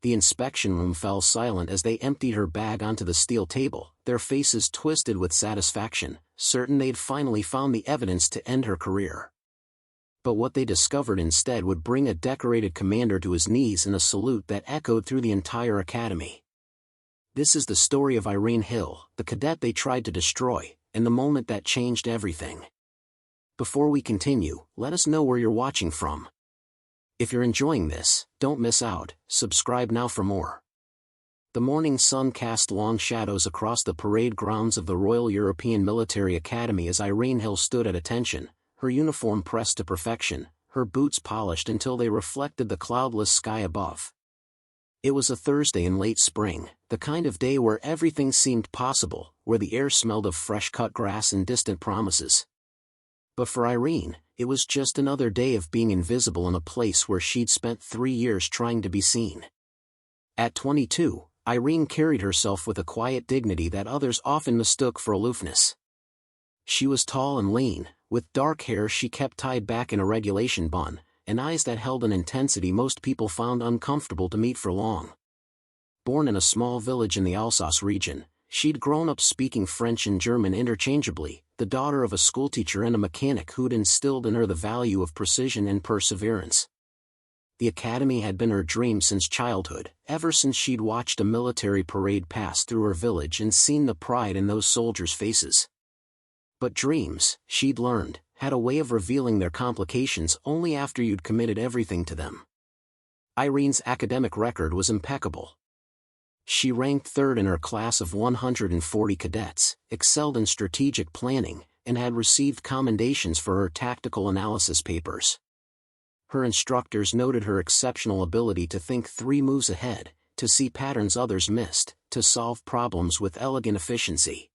The inspection room fell silent as they emptied her bag onto the steel table, their faces twisted with satisfaction, certain they'd finally found the evidence to end her career. But what they discovered instead would bring a decorated commander to his knees in a salute that echoed through the entire academy. This is the story of Irene Hill, the cadet they tried to destroy, and the moment that changed everything. Before we continue, let us know where you're watching from. If you're enjoying this, don't miss out, subscribe now for more. The morning sun cast long shadows across the parade grounds of the Royal European Military Academy as Irene Hill stood at attention, her uniform pressed to perfection, her boots polished until they reflected the cloudless sky above. It was a Thursday in late spring, the kind of day where everything seemed possible, where the air smelled of fresh-cut grass and distant promises. But for Irene, it was just another day of being invisible in a place where she'd spent 3 years trying to be seen. At 22, Irene carried herself with a quiet dignity that others often mistook for aloofness. She was tall and lean, with dark hair she kept tied back in a regulation bun, and eyes that held an intensity most people found uncomfortable to meet for long. Born in a small village in the Alsace region, she'd grown up speaking French and German interchangeably, the daughter of a schoolteacher and a mechanic who'd instilled in her the value of precision and perseverance. The academy had been her dream since childhood, ever since she'd watched a military parade pass through her village and seen the pride in those soldiers' faces. But dreams, she'd learned, had a way of revealing their complications only after you'd committed everything to them. Irene's academic record was impeccable. She ranked third in her class of 140 cadets, excelled in strategic planning, and had received commendations for her tactical analysis papers. Her instructors noted her exceptional ability to think 3 moves ahead, to see patterns others missed, to solve problems with elegant efficiency.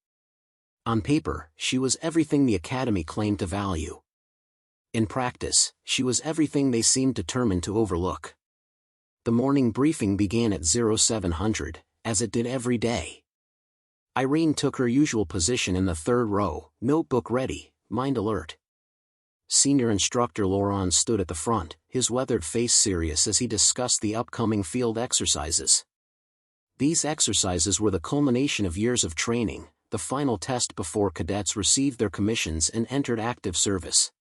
On paper, she was everything the academy claimed to value. In practice, she was everything they seemed determined to overlook. The morning briefing began at 0700, as it did every day. Irene took her usual position in the third row, notebook ready, mind alert. Senior instructor Laurent stood at the front, his weathered face serious as he discussed the upcoming field exercises. These exercises were the culmination of years of training, the final test before cadets received their commissions and entered active service.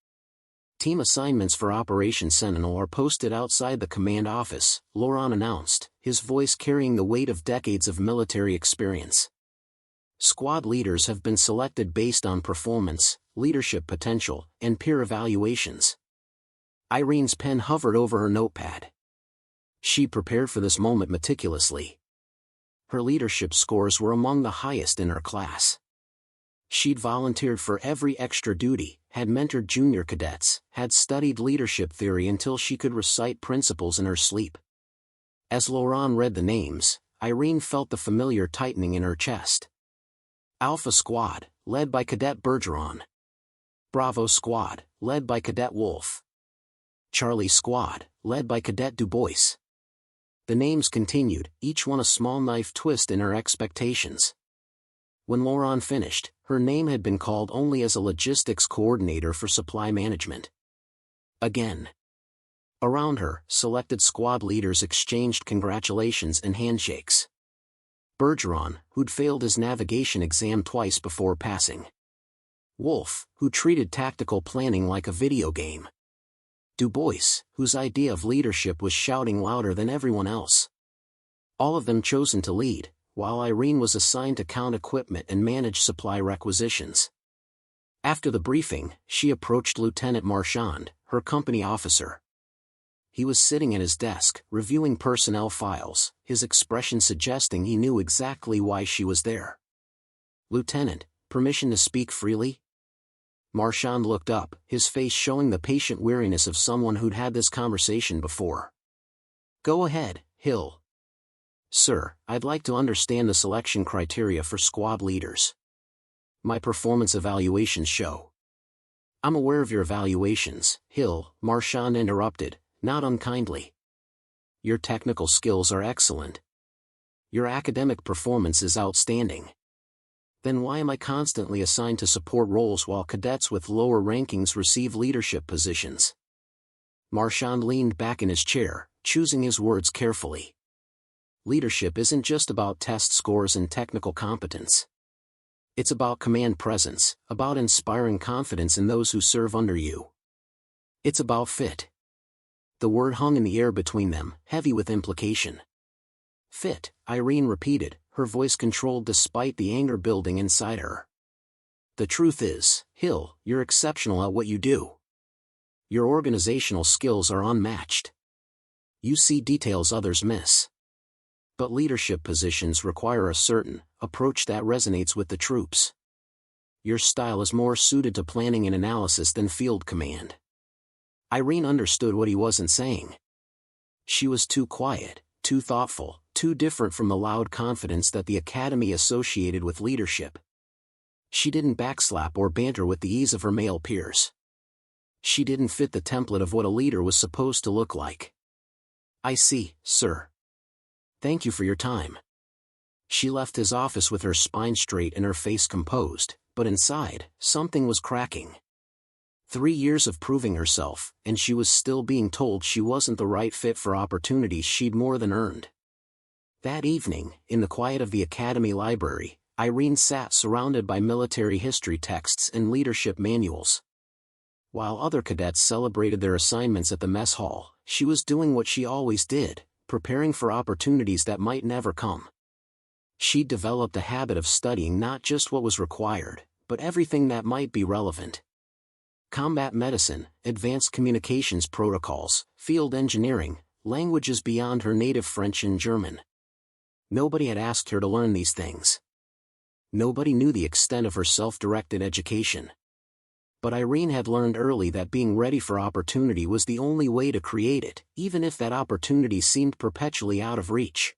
Team assignments for Operation Sentinel are posted outside the command office, Laurent announced, his voice carrying the weight of decades of military experience. Squad leaders have been selected based on performance, leadership potential, and peer evaluations. Irene's pen hovered over her notepad. She prepared for this moment meticulously. Her leadership scores were among the highest in her class. She'd volunteered for every extra duty, had mentored junior cadets, had studied leadership theory until she could recite principles in her sleep. As Laurent read the names, Irene felt the familiar tightening in her chest. Alpha Squad, led by Cadet Bergeron. Bravo Squad, led by Cadet Wolf. Charlie Squad, led by Cadet Dubois. The names continued, each one a small knife twist in her expectations. When Laurent finished, her name had been called only as a logistics coordinator for supply management. Again. Around her, selected squad leaders exchanged congratulations and handshakes. Bergeron, who'd failed his navigation exam twice before passing. Wolf, who treated tactical planning like a video game. Dubois, whose idea of leadership was shouting louder than everyone else. All of them chosen to lead, while Irene was assigned to count equipment and manage supply requisitions. After the briefing, she approached Lieutenant Marchand, her company officer. He was sitting at his desk, reviewing personnel files, his expression suggesting he knew exactly why she was there. "Lieutenant, permission to speak freely?" Marchand looked up, his face showing the patient weariness of someone who'd had this conversation before. "Go ahead, Hill." "Sir, I'd like to understand the selection criteria for squad leaders. My performance evaluations show." "I'm aware of your evaluations, Hill," Marchand interrupted, not unkindly. "Your technical skills are excellent. Your academic performance is outstanding. Then why am I constantly assigned to support roles while cadets with lower rankings receive leadership positions?" Marchand leaned back in his chair, choosing his words carefully. Leadership isn't just about test scores and technical competence. It's about command presence, about inspiring confidence in those who serve under you. It's about fit. The word hung in the air between them, heavy with implication. Fit, Irene repeated, her voice controlled despite the anger building inside her. The truth is, Hill, you're exceptional at what you do. Your organizational skills are unmatched. You see details others miss. But leadership positions require a certain approach that resonates with the troops. Your style is more suited to planning and analysis than field command. Irene understood what he wasn't saying. She was too quiet, too thoughtful, too different from the loud confidence that the academy associated with leadership. She didn't backslap or banter with the ease of her male peers. She didn't fit the template of what a leader was supposed to look like. I see, sir. Thank you for your time. She left his office with her spine straight and her face composed, but inside, something was cracking. 3 years of proving herself, and she was still being told she wasn't the right fit for opportunities she'd more than earned. That evening, in the quiet of the academy library, Irene sat surrounded by military history texts and leadership manuals. While other cadets celebrated their assignments at the mess hall, she was doing what she always did, preparing for opportunities that might never come. She'd developed a habit of studying not just what was required, but everything that might be relevant. Combat medicine, advanced communications protocols, field engineering, languages beyond her native French and German. Nobody had asked her to learn these things. Nobody knew the extent of her self-directed education. But Irene had learned early that being ready for opportunity was the only way to create it, even if that opportunity seemed perpetually out of reach.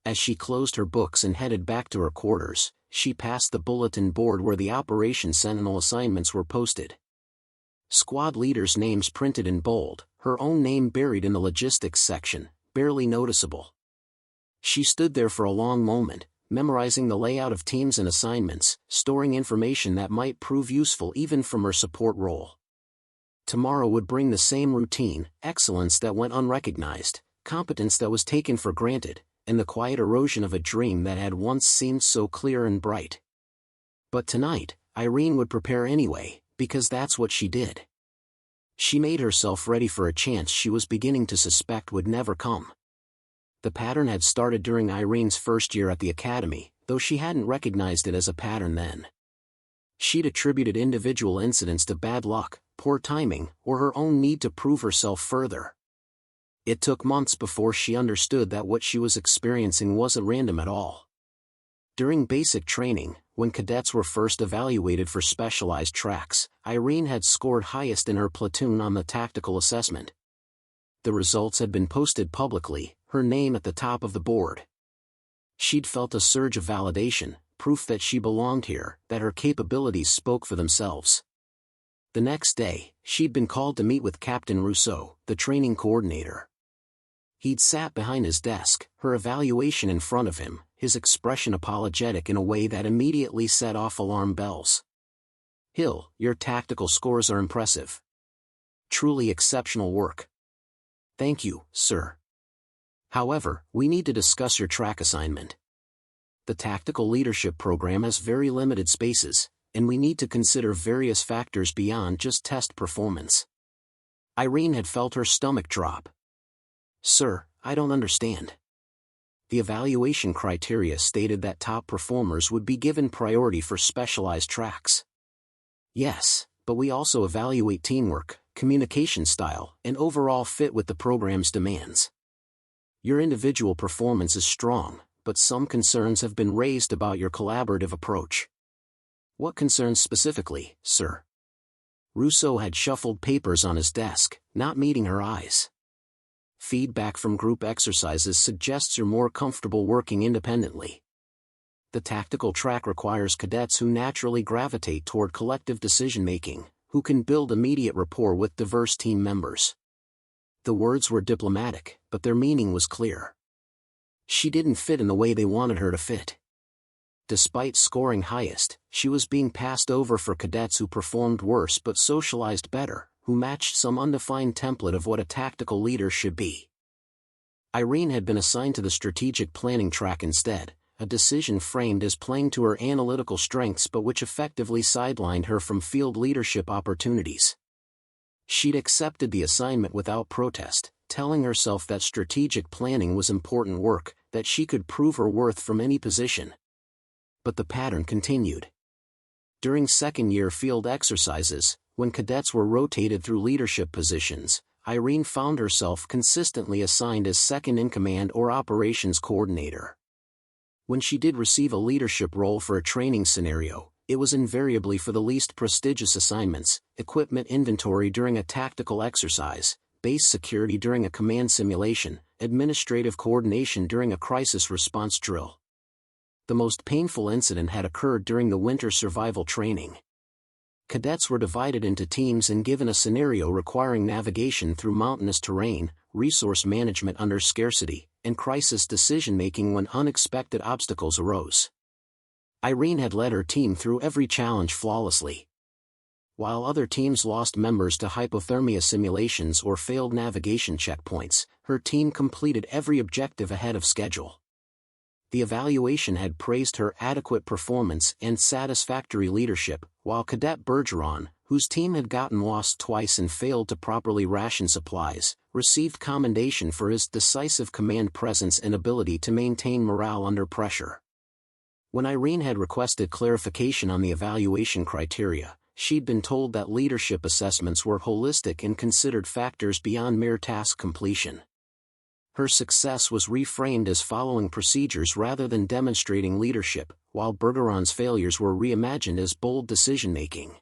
As she closed her books and headed back to her quarters, she passed the bulletin board where the Operation Sentinel assignments were posted. Squad leaders' names printed in bold, her own name buried in the logistics section, barely noticeable. She stood there for a long moment, memorizing the layout of teams and assignments, storing information that might prove useful even from her support role. Tomorrow would bring the same routine, excellence that went unrecognized, competence that was taken for granted, and the quiet erosion of a dream that had once seemed so clear and bright. But tonight, Irene would prepare anyway, because that's what she did. She made herself ready for a chance she was beginning to suspect would never come. The pattern had started during Irene's first year at the academy, though she hadn't recognized it as a pattern then. She'd attributed individual incidents to bad luck, poor timing, or her own need to prove herself further. It took months before she understood that what she was experiencing wasn't random at all. During basic training, when cadets were first evaluated for specialized tracks, Irene had scored highest in her platoon on the tactical assessment. The results had been posted publicly, her name at the top of the board. She'd felt a surge of validation, proof that she belonged here, that her capabilities spoke for themselves. The next day, she'd been called to meet with Captain Rousseau, the training coordinator. He'd sat behind his desk, her evaluation in front of him, his expression apologetic in a way that immediately set off alarm bells. Hill, your tactical scores are impressive. Truly exceptional work. Thank you, sir. However, we need to discuss your track assignment. The tactical leadership program has very limited spaces, and we need to consider various factors beyond just test performance. Irene had felt her stomach drop. Sir, I don't understand. The evaluation criteria stated that top performers would be given priority for specialized tracks. Yes, but we also evaluate teamwork, communication style, and overall fit with the program's demands. Your individual performance is strong, but some concerns have been raised about your collaborative approach. What concerns specifically, sir? Rousseau had shuffled papers on his desk, not meeting her eyes. Feedback from group exercises suggests you're more comfortable working independently. The tactical track requires cadets who naturally gravitate toward collective decision-making, who can build immediate rapport with diverse team members. The words were diplomatic, but their meaning was clear. She didn't fit in the way they wanted her to fit. Despite scoring highest, she was being passed over for cadets who performed worse but socialized better, who matched some undefined template of what a tactical leader should be. Irene had been assigned to the strategic planning track instead, a decision framed as playing to her analytical strengths but which effectively sidelined her from field leadership opportunities. She'd accepted the assignment without protest, telling herself that strategic planning was important work, that she could prove her worth from any position. But the pattern continued. During second-year field exercises, when cadets were rotated through leadership positions, Irene found herself consistently assigned as second-in-command or operations coordinator. When she did receive a leadership role for a training scenario, it was invariably for the least prestigious assignments: equipment inventory during a tactical exercise, base security during a command simulation, administrative coordination during a crisis response drill. The most painful incident had occurred during the winter survival training. Cadets were divided into teams and given a scenario requiring navigation through mountainous terrain, resource management under scarcity, and crisis decision-making when unexpected obstacles arose. Irene had led her team through every challenge flawlessly. While other teams lost members to hypothermia simulations or failed navigation checkpoints, her team completed every objective ahead of schedule. The evaluation had praised her adequate performance and satisfactory leadership, while Cadet Bergeron, whose team had gotten lost twice and failed to properly ration supplies, received commendation for his decisive command presence and ability to maintain morale under pressure. When Irene had requested clarification on the evaluation criteria, she'd been told that leadership assessments were holistic and considered factors beyond mere task completion. Her success was reframed as following procedures rather than demonstrating leadership, while Bergeron's failures were reimagined as bold decision-making.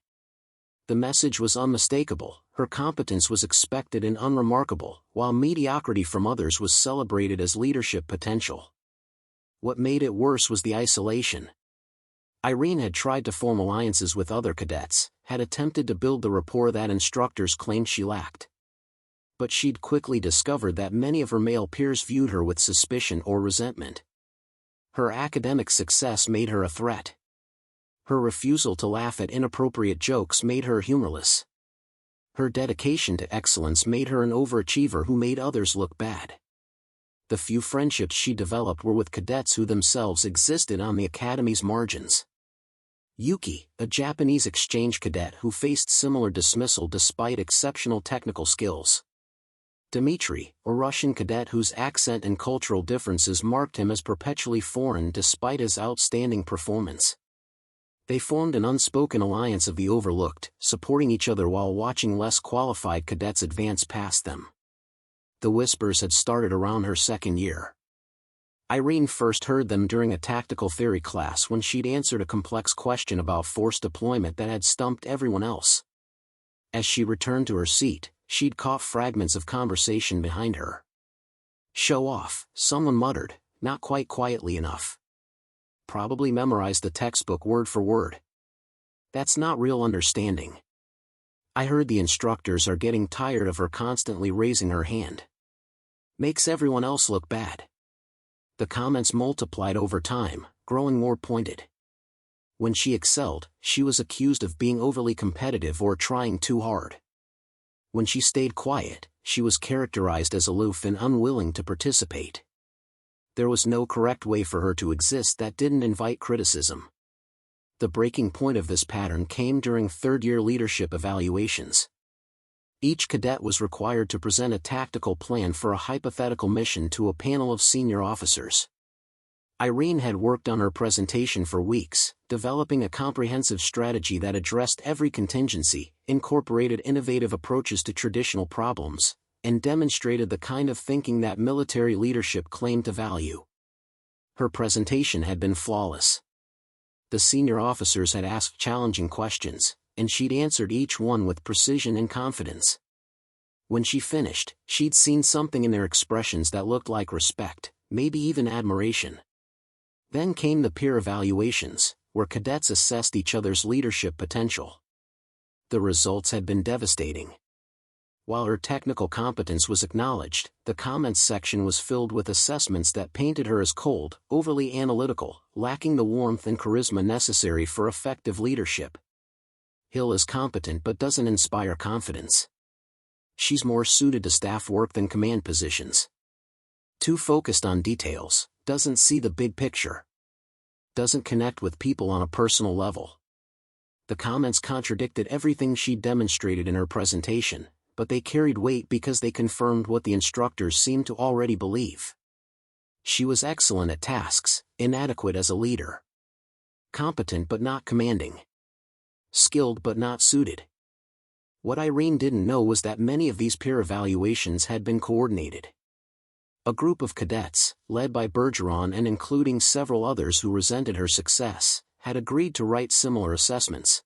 The message was unmistakable: her competence was expected and unremarkable, while mediocrity from others was celebrated as leadership potential. What made it worse was the isolation. Irene had tried to form alliances with other cadets, had attempted to build the rapport that instructors claimed she lacked. But she'd quickly discovered that many of her male peers viewed her with suspicion or resentment. Her academic success made her a threat. Her refusal to laugh at inappropriate jokes made her humorless. Her dedication to excellence made her an overachiever who made others look bad. The few friendships she developed were with cadets who themselves existed on the academy's margins. Yuki, a Japanese exchange cadet who faced similar dismissal despite exceptional technical skills. Dmitry, a Russian cadet whose accent and cultural differences marked him as perpetually foreign despite his outstanding performance. They formed an unspoken alliance of the overlooked, supporting each other while watching less qualified cadets advance past them. The whispers had started around her second year. Irene first heard them during a tactical theory class when she'd answered a complex question about force deployment that had stumped everyone else. As she returned to her seat, she'd caught fragments of conversation behind her. "Show off," someone muttered, not quite quietly enough. "Probably memorized the textbook word for word. That's not real understanding. I heard the instructors are getting tired of her constantly raising her hand. Makes everyone else look bad." The comments multiplied over time, growing more pointed. When she excelled, she was accused of being overly competitive or trying too hard. When she stayed quiet, she was characterized as aloof and unwilling to participate. There was no correct way for her to exist that didn't invite criticism. The breaking point of this pattern came during third-year leadership evaluations. Each cadet was required to present a tactical plan for a hypothetical mission to a panel of senior officers. Irene had worked on her presentation for weeks, developing a comprehensive strategy that addressed every contingency, incorporated innovative approaches to traditional problems, and demonstrated the kind of thinking that military leadership claimed to value. Her presentation had been flawless. The senior officers had asked challenging questions, and she'd answered each one with precision and confidence. When she finished, she'd seen something in their expressions that looked like respect, maybe even admiration. Then came the peer evaluations, where cadets assessed each other's leadership potential. The results had been devastating. While her technical competence was acknowledged, the comments section was filled with assessments that painted her as cold, overly analytical, lacking the warmth and charisma necessary for effective leadership. Hill is competent but doesn't inspire confidence. She's more suited to staff work than command positions. Too focused on details, doesn't see the big picture. Doesn't connect with people on a personal level. The comments contradicted everything she demonstrated in her presentation, but they carried weight because they confirmed what the instructors seemed to already believe. She was excellent at tasks, inadequate as a leader. Competent but not commanding. Skilled but not suited. What Irene didn't know was that many of these peer evaluations had been coordinated. A group of cadets, led by Bergeron and including several others who resented her success, had agreed to write similar assessments.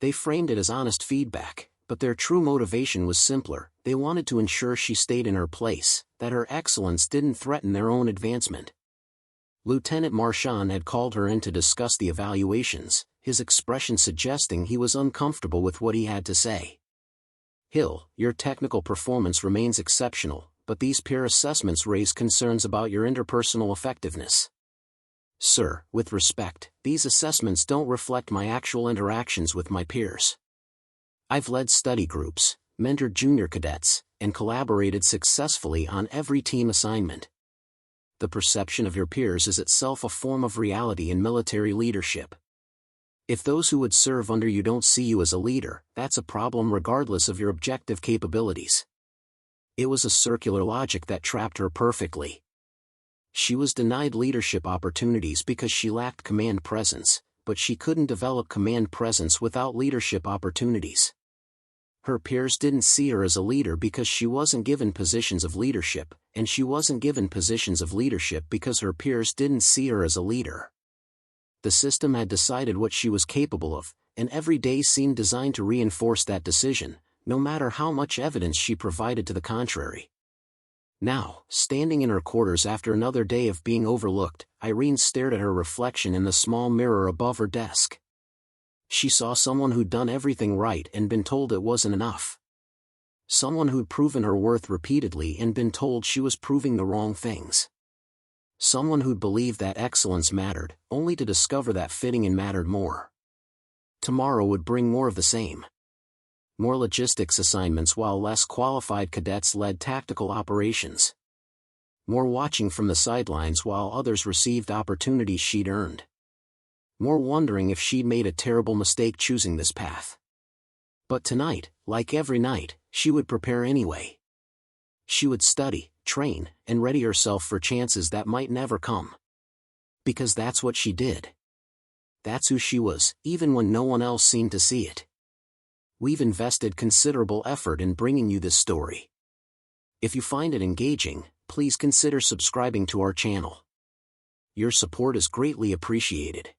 They framed it as honest feedback, but their true motivation was simpler. They wanted to ensure she stayed in her place, that her excellence didn't threaten their own advancement. Lieutenant Marchand had called her in to discuss the evaluations, his expression suggesting he was uncomfortable with what he had to say. "Hill, your technical performance remains exceptional, but these peer assessments raise concerns about your interpersonal effectiveness. Sir, with respect, these assessments don't reflect my actual interactions with my peers. I've led study groups, mentored junior cadets, and collaborated successfully on every team assignment. The perception of your peers is itself a form of reality in military leadership. If those who would serve under you don't see you as a leader, that's a problem regardless of your objective capabilities." It was a circular logic that trapped her perfectly. She was denied leadership opportunities because she lacked command presence, but she couldn't develop command presence without leadership opportunities. Her peers didn't see her as a leader because she wasn't given positions of leadership, and she wasn't given positions of leadership because her peers didn't see her as a leader. The system had decided what she was capable of, and every day seemed designed to reinforce that decision, no matter how much evidence she provided to the contrary. Now, standing in her quarters after another day of being overlooked, Irene stared at her reflection in the small mirror above her desk. She saw someone who'd done everything right and been told it wasn't enough. Someone who'd proven her worth repeatedly and been told she was proving the wrong things. Someone who'd believed that excellence mattered, only to discover that fitting in mattered more. Tomorrow would bring more of the same. More logistics assignments while less qualified cadets led tactical operations. More watching from the sidelines while others received opportunities she'd earned. More wondering if she'd made a terrible mistake choosing this path. But tonight, like every night, she would prepare anyway. She would study, train, and ready herself for chances that might never come. Because that's what she did. That's who she was, even when no one else seemed to see it. We've invested considerable effort in bringing you this story. If you find it engaging, please consider subscribing to our channel. Your support is greatly appreciated.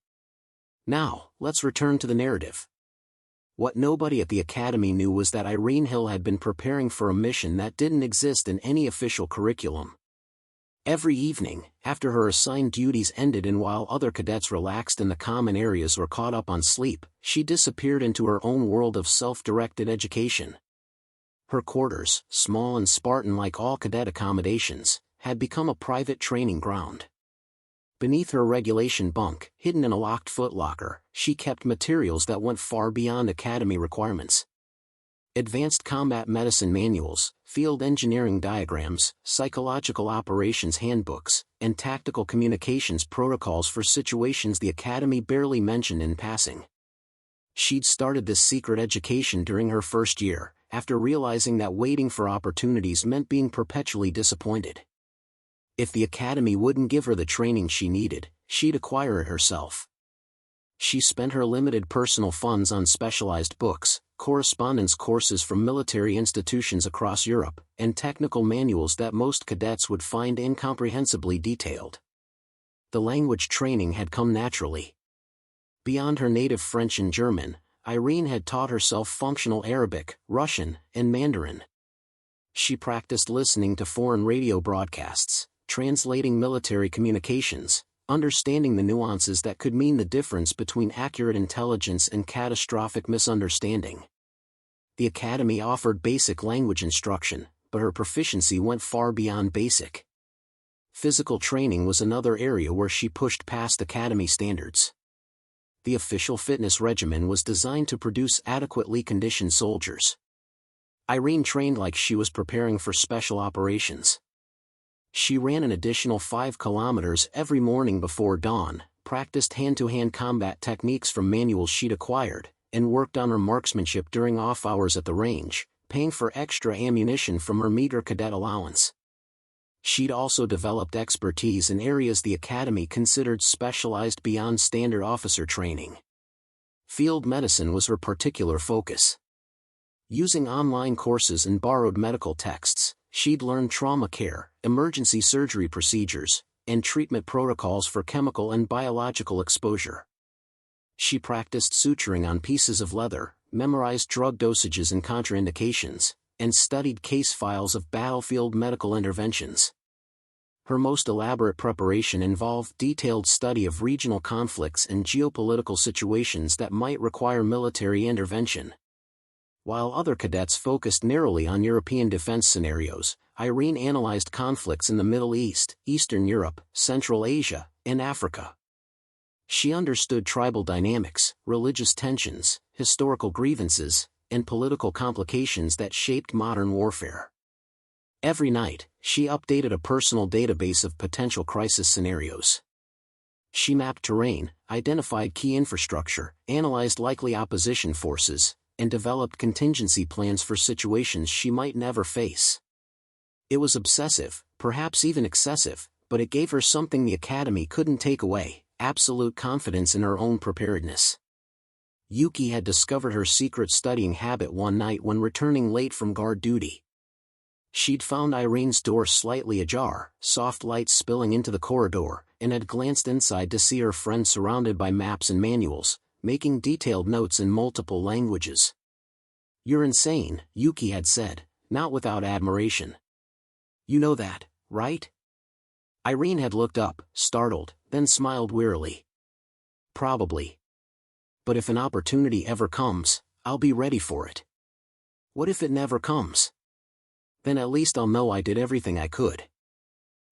Now, let's return to the narrative. What nobody at the academy knew was that Irene Hill had been preparing for a mission that didn't exist in any official curriculum. Every evening, after her assigned duties ended and while other cadets relaxed in the common areas or caught up on sleep, she disappeared into her own world of self-directed education. Her quarters, small and Spartan like all cadet accommodations, had become a private training ground. Beneath her regulation bunk, hidden in a locked footlocker, she kept materials that went far beyond academy requirements. Advanced combat medicine manuals, field engineering diagrams, psychological operations handbooks, and tactical communications protocols for situations the academy barely mentioned in passing. She'd started this secret education during her first year, after realizing that waiting for opportunities meant being perpetually disappointed. If the academy wouldn't give her the training she needed, she'd acquire it herself. She spent her limited personal funds on specialized books, correspondence courses from military institutions across Europe, and technical manuals that most cadets would find incomprehensibly detailed. The language training had come naturally. Beyond her native French and German, Irene had taught herself functional Arabic, Russian, and Mandarin. She practiced listening to foreign radio broadcasts, translating military communications, understanding the nuances that could mean the difference between accurate intelligence and catastrophic misunderstanding. The academy offered basic language instruction, but her proficiency went far beyond basic. Physical training was another area where she pushed past academy standards. The official fitness regimen was designed to produce adequately conditioned soldiers. Irene trained like she was preparing for special operations. She ran an additional 5 kilometers every morning before dawn, practiced hand-to-hand combat techniques from manuals she'd acquired, and worked on her marksmanship during off hours at the range, paying for extra ammunition from her meager cadet allowance. She'd also developed expertise in areas the academy considered specialized beyond standard officer training. Field medicine was her particular focus. Using online courses and borrowed medical texts, she'd learned trauma care, emergency surgery procedures, and treatment protocols for chemical and biological exposure. She practiced suturing on pieces of leather, memorized drug dosages and contraindications, and studied case files of battlefield medical interventions. Her most elaborate preparation involved detailed study of regional conflicts and geopolitical situations that might require military intervention. While other cadets focused narrowly on European defense scenarios, Irene analyzed conflicts in the Middle East, Eastern Europe, Central Asia, and Africa. She understood tribal dynamics, religious tensions, historical grievances, and political complications that shaped modern warfare. Every night, she updated a personal database of potential crisis scenarios. She mapped terrain, identified key infrastructure, analyzed likely opposition forces, and developed contingency plans for situations she might never face. It was obsessive, perhaps even excessive, but it gave her something the academy couldn't take away: absolute confidence in her own preparedness. Yuki had discovered her secret studying habit one night when returning late from guard duty. She'd found Irene's door slightly ajar, soft light spilling into the corridor, and had glanced inside to see her friend surrounded by maps and manuals, making detailed notes in multiple languages. "You're insane," Yuki had said, not without admiration. "You know that, right?" Irene had looked up, startled, then smiled wearily. "Probably. But if an opportunity ever comes, I'll be ready for it." "What if it never comes?" "Then at least I'll know I did everything I could."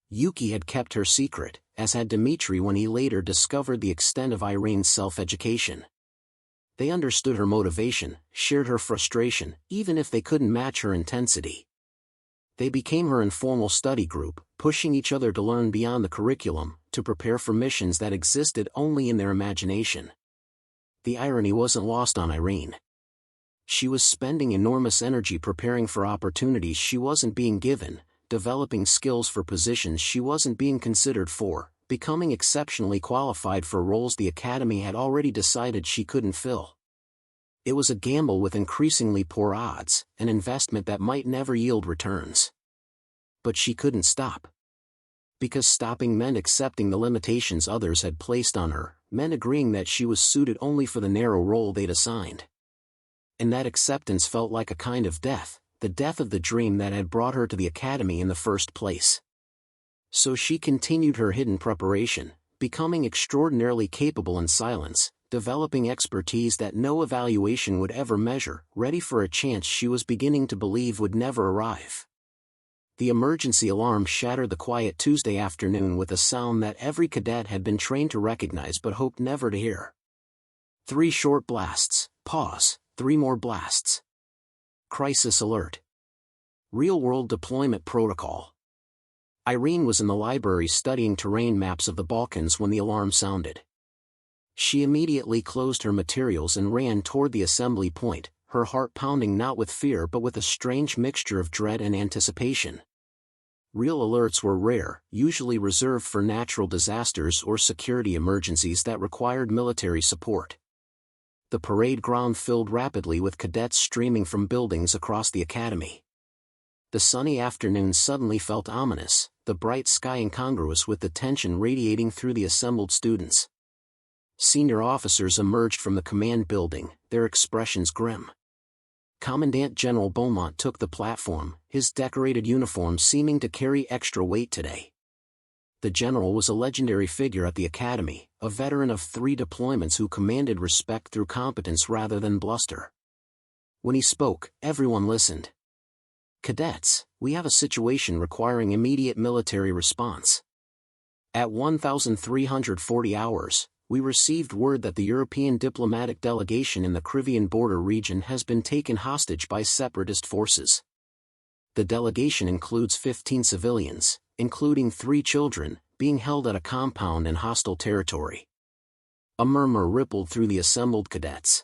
Yuki had kept her secret, as had Dmitri when he later discovered the extent of Irene's self-education. They understood her motivation, shared her frustration, even if they couldn't match her intensity. They became her informal study group, pushing each other to learn beyond the curriculum, to prepare for missions that existed only in their imagination. The irony wasn't lost on Irene. She was spending enormous energy preparing for opportunities she wasn't being given, developing skills for positions she wasn't being considered for, becoming exceptionally qualified for roles the academy had already decided she couldn't fill. It was a gamble with increasingly poor odds, an investment that might never yield returns. But she couldn't stop. Because stopping meant accepting the limitations others had placed on her, meant agreeing that she was suited only for the narrow role they'd assigned. And that acceptance felt like a kind of death, the death of the dream that had brought her to the academy in the first place. So she continued her hidden preparation, becoming extraordinarily capable in silence, developing expertise that no evaluation would ever measure, ready for a chance she was beginning to believe would never arrive. The emergency alarm shattered the quiet Tuesday afternoon with a sound that every cadet had been trained to recognize but hoped never to hear. 3 short blasts, pause, 3 more blasts. Crisis alert. Real-world deployment protocol. Irene was in the library studying terrain maps of the Balkans when the alarm sounded. She immediately closed her materials and ran toward the assembly point, her heart pounding not with fear but with a strange mixture of dread and anticipation. Real alerts were rare, usually reserved for natural disasters or security emergencies that required military support. The parade ground filled rapidly with cadets streaming from buildings across the academy. The sunny afternoon suddenly felt ominous, the bright sky incongruous with the tension radiating through the assembled students. Senior officers emerged from the command building, their expressions grim. Commandant General Beaumont took the platform, his decorated uniform seeming to carry extra weight today. The general was a legendary figure at the academy, a veteran of 3 deployments who commanded respect through competence rather than bluster. When he spoke, everyone listened. "Cadets, we have a situation requiring immediate military response. At 1,340 hours, we received word that the European diplomatic delegation in the Crimean border region has been taken hostage by separatist forces. The delegation includes 15 civilians, including 3 children, being held at a compound in hostile territory. A murmur rippled through the assembled cadets.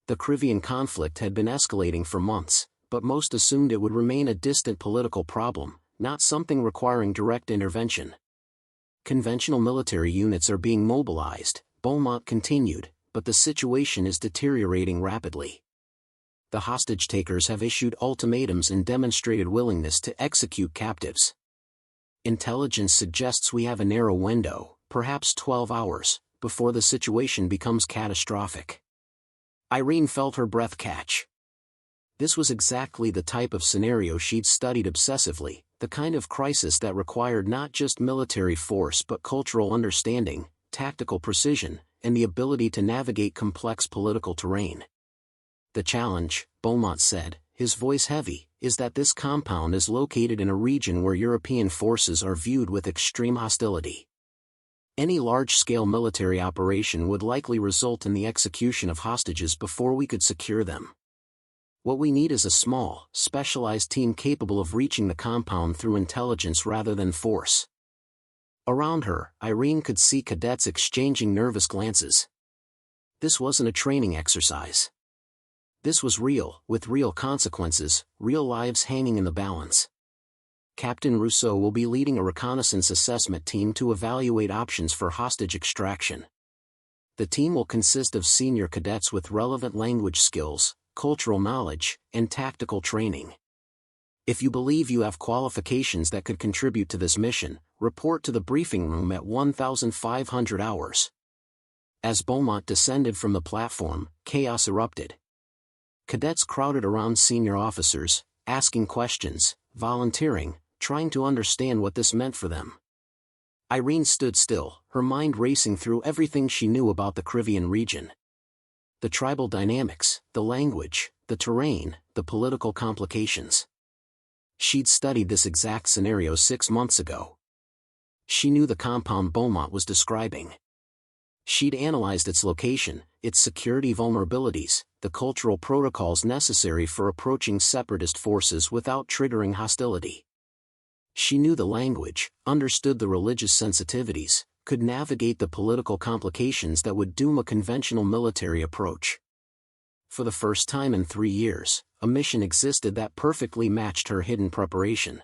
The Crimean conflict had been escalating for months, but most assumed it would remain a distant political problem, not something requiring direct intervention. Conventional military units are being mobilized, Beaumont continued, but the situation is deteriorating rapidly. The hostage-takers have issued ultimatums and demonstrated willingness to execute captives. Intelligence suggests we have a narrow window, perhaps 12 hours, before the situation becomes catastrophic. Irene felt her breath catch. This was exactly the type of scenario she'd studied obsessively, the kind of crisis that required not just military force but cultural understanding, tactical precision, and the ability to navigate complex political terrain. The challenge, Beaumont said, his voice heavy, is that this compound is located in a region where European forces are viewed with extreme hostility. Any large-scale military operation would likely result in the execution of hostages before we could secure them. What we need is a small, specialized team capable of reaching the compound through intelligence rather than force. Around her, Irene could see cadets exchanging nervous glances. This wasn't a training exercise. This was real, with real consequences, real lives hanging in the balance. Captain Rousseau will be leading a reconnaissance assessment team to evaluate options for hostage extraction. The team will consist of senior cadets with relevant language skills, cultural knowledge, and tactical training. If you believe you have qualifications that could contribute to this mission, report to the briefing room at 1500 hours. As Beaumont descended from the platform, chaos erupted. Cadets crowded around senior officers, asking questions, volunteering, trying to understand what this meant for them. Irene stood still, her mind racing through everything she knew about the Crimean region. The tribal dynamics, the language, the terrain, the political complications. She'd studied this exact scenario 6 months ago. She knew the compound Beaumont was describing. She'd analyzed its location, its security vulnerabilities, the cultural protocols necessary for approaching separatist forces without triggering hostility. She knew the language, understood the religious sensitivities, could navigate the political complications that would doom a conventional military approach. For the first time in 3 years, a mission existed that perfectly matched her hidden preparation.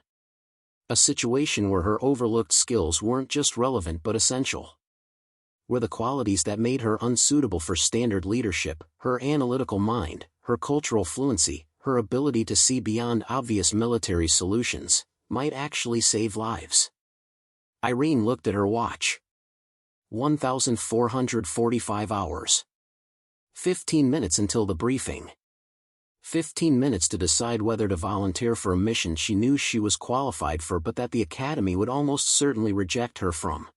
A situation where her overlooked skills weren't just relevant but essential. Where the qualities that made her unsuitable for standard leadership, her analytical mind, her cultural fluency, her ability to see beyond obvious military solutions, might actually save lives. Irene looked at her watch. 1445 hours. 15 minutes until the briefing. 15 minutes to decide whether to volunteer for a mission she knew she was qualified for but that the Academy would almost certainly reject her from.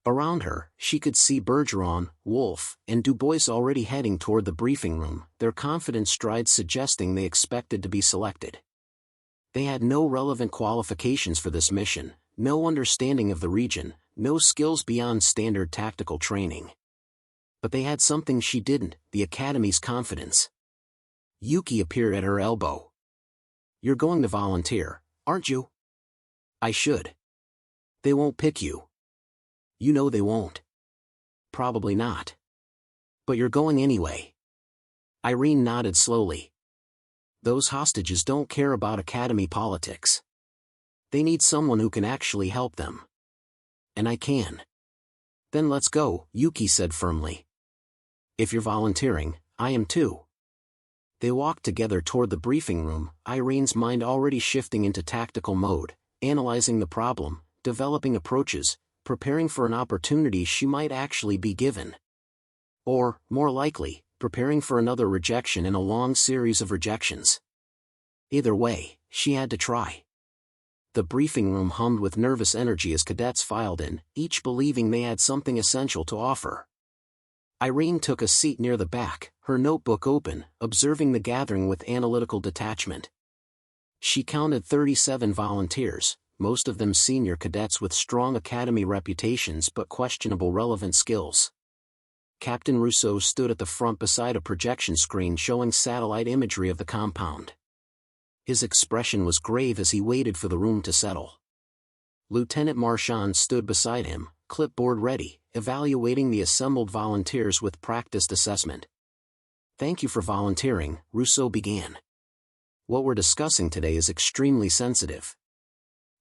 Around her, she could see Bergeron, Wolfe, and Du Bois already heading toward the briefing room, their confident strides suggesting they expected to be selected. They had no relevant qualifications for this mission, no understanding of the region, no skills beyond standard tactical training. But they had something she didn't, the Academy's confidence. Yuki appeared at her elbow. "You're going to volunteer, aren't you?" "I should." "They won't pick you." "You know they won't." "Probably not. But you're going anyway." Irene nodded slowly. Those hostages don't care about Academy politics. They need someone who can actually help them. And I can. "Then let's go," Yuki said firmly. "If you're volunteering, I am too." They walked together toward the briefing room, Irene's mind already shifting into tactical mode, analyzing the problem, developing approaches, preparing for an opportunity she might actually be given. Or, more likely, preparing for another rejection in a long series of rejections. Either way, she had to try. The briefing room hummed with nervous energy as cadets filed in, each believing they had something essential to offer. Irene took a seat near the back, her notebook open, observing the gathering with analytical detachment. She counted 37 volunteers, most of them senior cadets with strong Academy reputations but questionable relevant skills. Captain Rousseau stood at the front beside a projection screen showing satellite imagery of the compound. His expression was grave as he waited for the room to settle. Lieutenant Marchand stood beside him, clipboard ready, evaluating the assembled volunteers with practiced assessment. "Thank you for volunteering," Rousseau began. "What we're discussing today is extremely sensitive.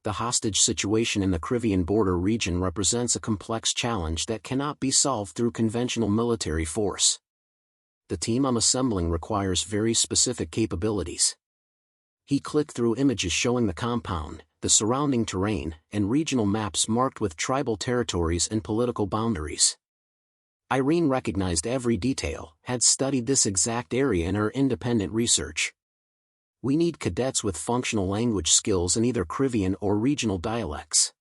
The hostage situation in the Crimean border region represents a complex challenge that cannot be solved through conventional military force. The team I'm assembling requires very specific capabilities." He clicked through images showing the compound, the surrounding terrain, and regional maps marked with tribal territories and political boundaries. Irene recognized every detail, had studied this exact area in her independent research. "We need cadets with functional language skills in either Crimean or regional dialects.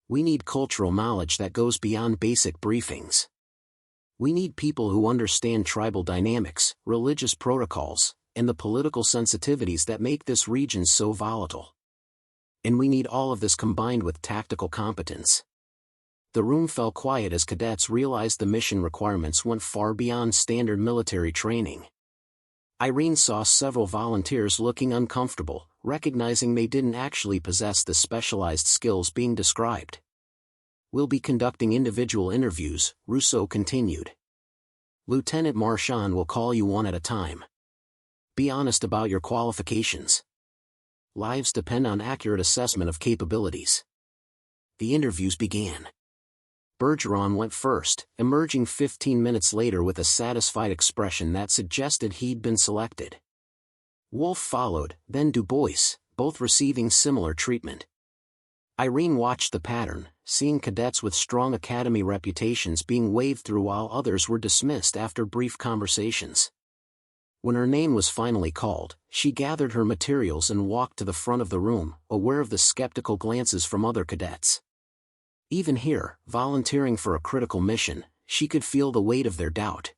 We need cultural knowledge that goes beyond basic briefings. We need people who understand tribal dynamics, religious protocols, and the political sensitivities that make this region so volatile. And we need all of this combined with tactical competence." The room fell quiet as cadets realized the mission requirements went far beyond standard military training. Irene saw several volunteers looking uncomfortable, recognizing they didn't actually possess the specialized skills being described. "We'll be conducting individual interviews," Rousseau continued. "Lieutenant Marchand will call you one at a time. Be honest about your qualifications. Lives depend on accurate assessment of capabilities." The interviews began. Bergeron went first, emerging 15 minutes later with a satisfied expression that suggested he'd been selected. Wolf followed, then Dubois, both receiving similar treatment. Irene watched the pattern, seeing cadets with strong academy reputations being waved through while others were dismissed after brief conversations. When her name was finally called, she gathered her materials and walked to the front of the room, aware of the skeptical glances from other cadets. Even here, volunteering for a critical mission, she could feel the weight of their doubt.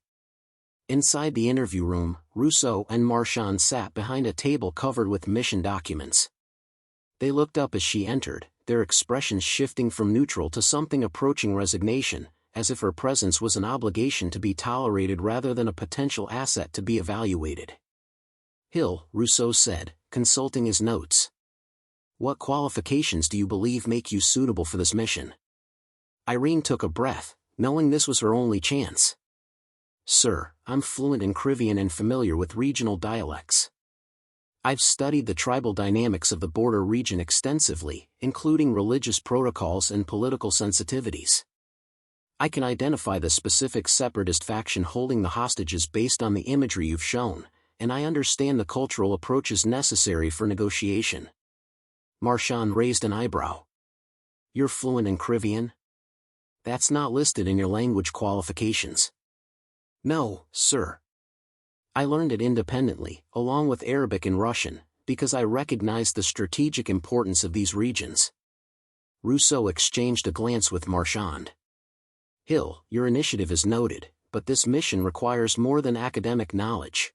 Inside the interview room, Rousseau and Marchand sat behind a table covered with mission documents. They looked up as she entered, their expressions shifting from neutral to something approaching resignation, as if her presence was an obligation to be tolerated rather than a potential asset to be evaluated. "Hill," Rousseau said, consulting his notes. "What qualifications do you believe make you suitable for this mission?" Irene took a breath, knowing this was her only chance. "Sir, I'm fluent in Crimean and familiar with regional dialects. I've studied the tribal dynamics of the border region extensively, including religious protocols and political sensitivities. I can identify the specific separatist faction holding the hostages based on the imagery you've shown, and I understand the cultural approaches necessary for negotiation." Marchand raised an eyebrow. "You're fluent in Crimean? That's not listed in your language qualifications." "No, sir. I learned it independently, along with Arabic and Russian, because I recognized the strategic importance of these regions." Rousseau exchanged a glance with Marchand. "Hill, your initiative is noted, but this mission requires more than academic knowledge.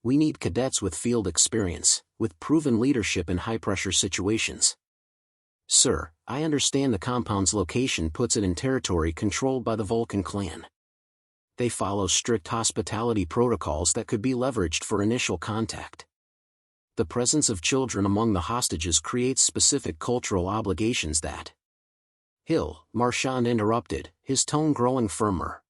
We need cadets with field experience, with proven leadership in high-pressure situations. Sir, I understand the compound's location puts it in territory controlled by the Vulcan clan. They follow strict hospitality protocols that could be leveraged for initial contact. The presence of children among the hostages creates specific cultural obligations that—" "Hill," Marchand interrupted, his tone growing firmer.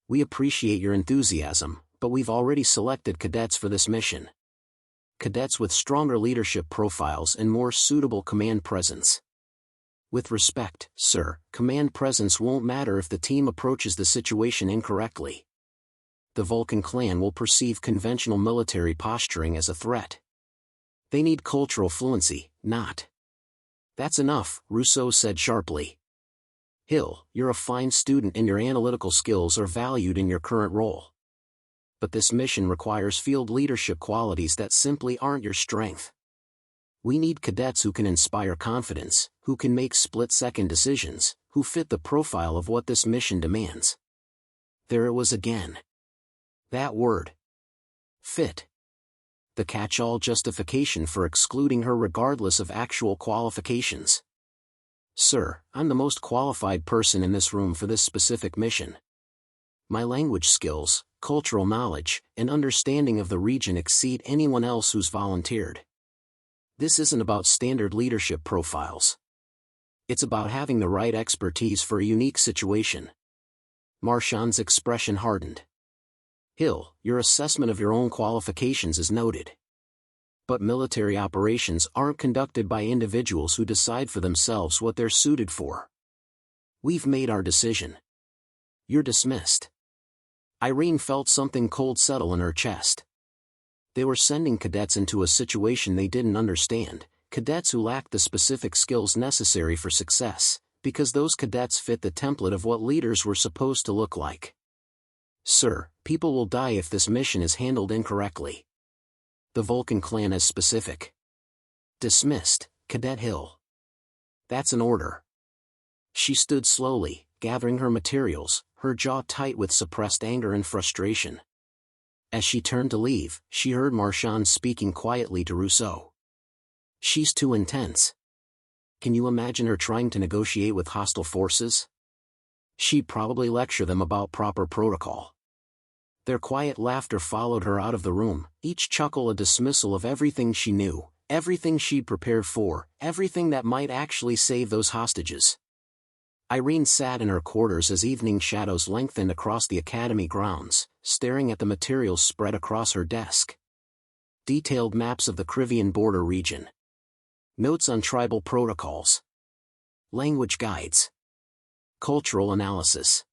"We appreciate your enthusiasm, but we've already selected cadets for this mission. Cadets with stronger leadership profiles and more suitable command presence. With respect, sir, command presence won't matter if the team approaches the situation incorrectly. The Vulcan clan will perceive conventional military posturing as a threat. They need cultural fluency, not—" "That's enough," Rousseau said sharply. "Hill, you're a fine student and your analytical skills are valued in your current role. But this mission requires field leadership qualities that simply aren't your strength. We need cadets who can inspire confidence, who can make split-second decisions, who fit the profile of what this mission demands." There it was again. That word. Fit. The catch-all justification for excluding her regardless of actual qualifications. "Sir, I'm the most qualified person in this room for this specific mission. My language skills, cultural knowledge, and understanding of the region exceed anyone else who's volunteered. This isn't about standard leadership profiles. It's about having the right expertise for a unique situation. Marchand's expression hardened. Hill, your assessment of your own qualifications is noted. But military operations aren't conducted by individuals who decide for themselves what they're suited for. We've made our decision. You're dismissed. Irene felt something cold settle in her chest. They were sending cadets into a situation they didn't understand, cadets who lacked the specific skills necessary for success, because those cadets fit the template of what leaders were supposed to look like. Sir, people will die if this mission is handled incorrectly. The Vulcan clan is specific. Dismissed, Cadet Hill. That's an order. She stood slowly, gathering her materials, her jaw tight with suppressed anger and frustration. As she turned to leave, she heard Marchand speaking quietly to Rousseau. She's too intense. Can you imagine her trying to negotiate with hostile forces? She'd probably lecture them about proper protocol. Their quiet laughter followed her out of the room, each chuckle a dismissal of everything she knew, everything she'd prepared for, everything that might actually save those hostages. Irene sat in her quarters as evening shadows lengthened across the academy grounds, staring at the materials spread across her desk. Detailed maps of the Crivian border region. Notes on tribal protocols. Language guides. Cultural analysis.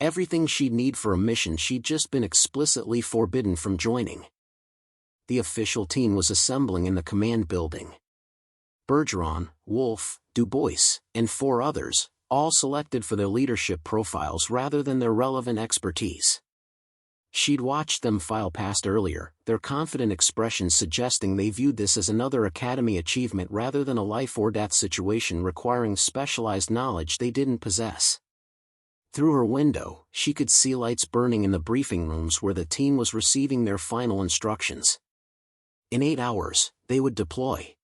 Everything she'd need for a mission she'd just been explicitly forbidden from joining. The official team was assembling in the command building. Bergeron, Wolfe, Du Bois, and 4 others, all selected for their leadership profiles rather than their relevant expertise. She'd watched them file past earlier, their confident expressions suggesting they viewed this as another academy achievement rather than a life-or-death situation requiring specialized knowledge they didn't possess. Through her window, she could see lights burning in the briefing rooms where the team was receiving their final instructions. In 8 hours, they would deploy.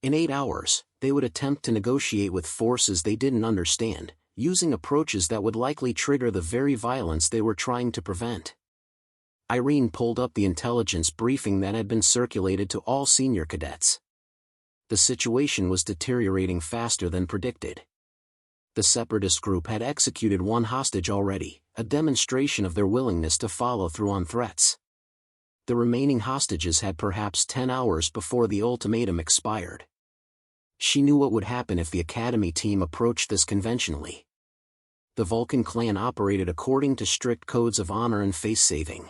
In 8 hours, they would attempt to negotiate with forces they didn't understand, using approaches that would likely trigger the very violence they were trying to prevent. Irene pulled up the intelligence briefing that had been circulated to all senior cadets. The situation was deteriorating faster than predicted. The separatist group had executed 1 hostage already, a demonstration of their willingness to follow through on threats. The remaining hostages had perhaps 10 hours before the ultimatum expired. She knew what would happen if the academy team approached this conventionally. The Vulcan clan operated according to strict codes of honor and face-saving.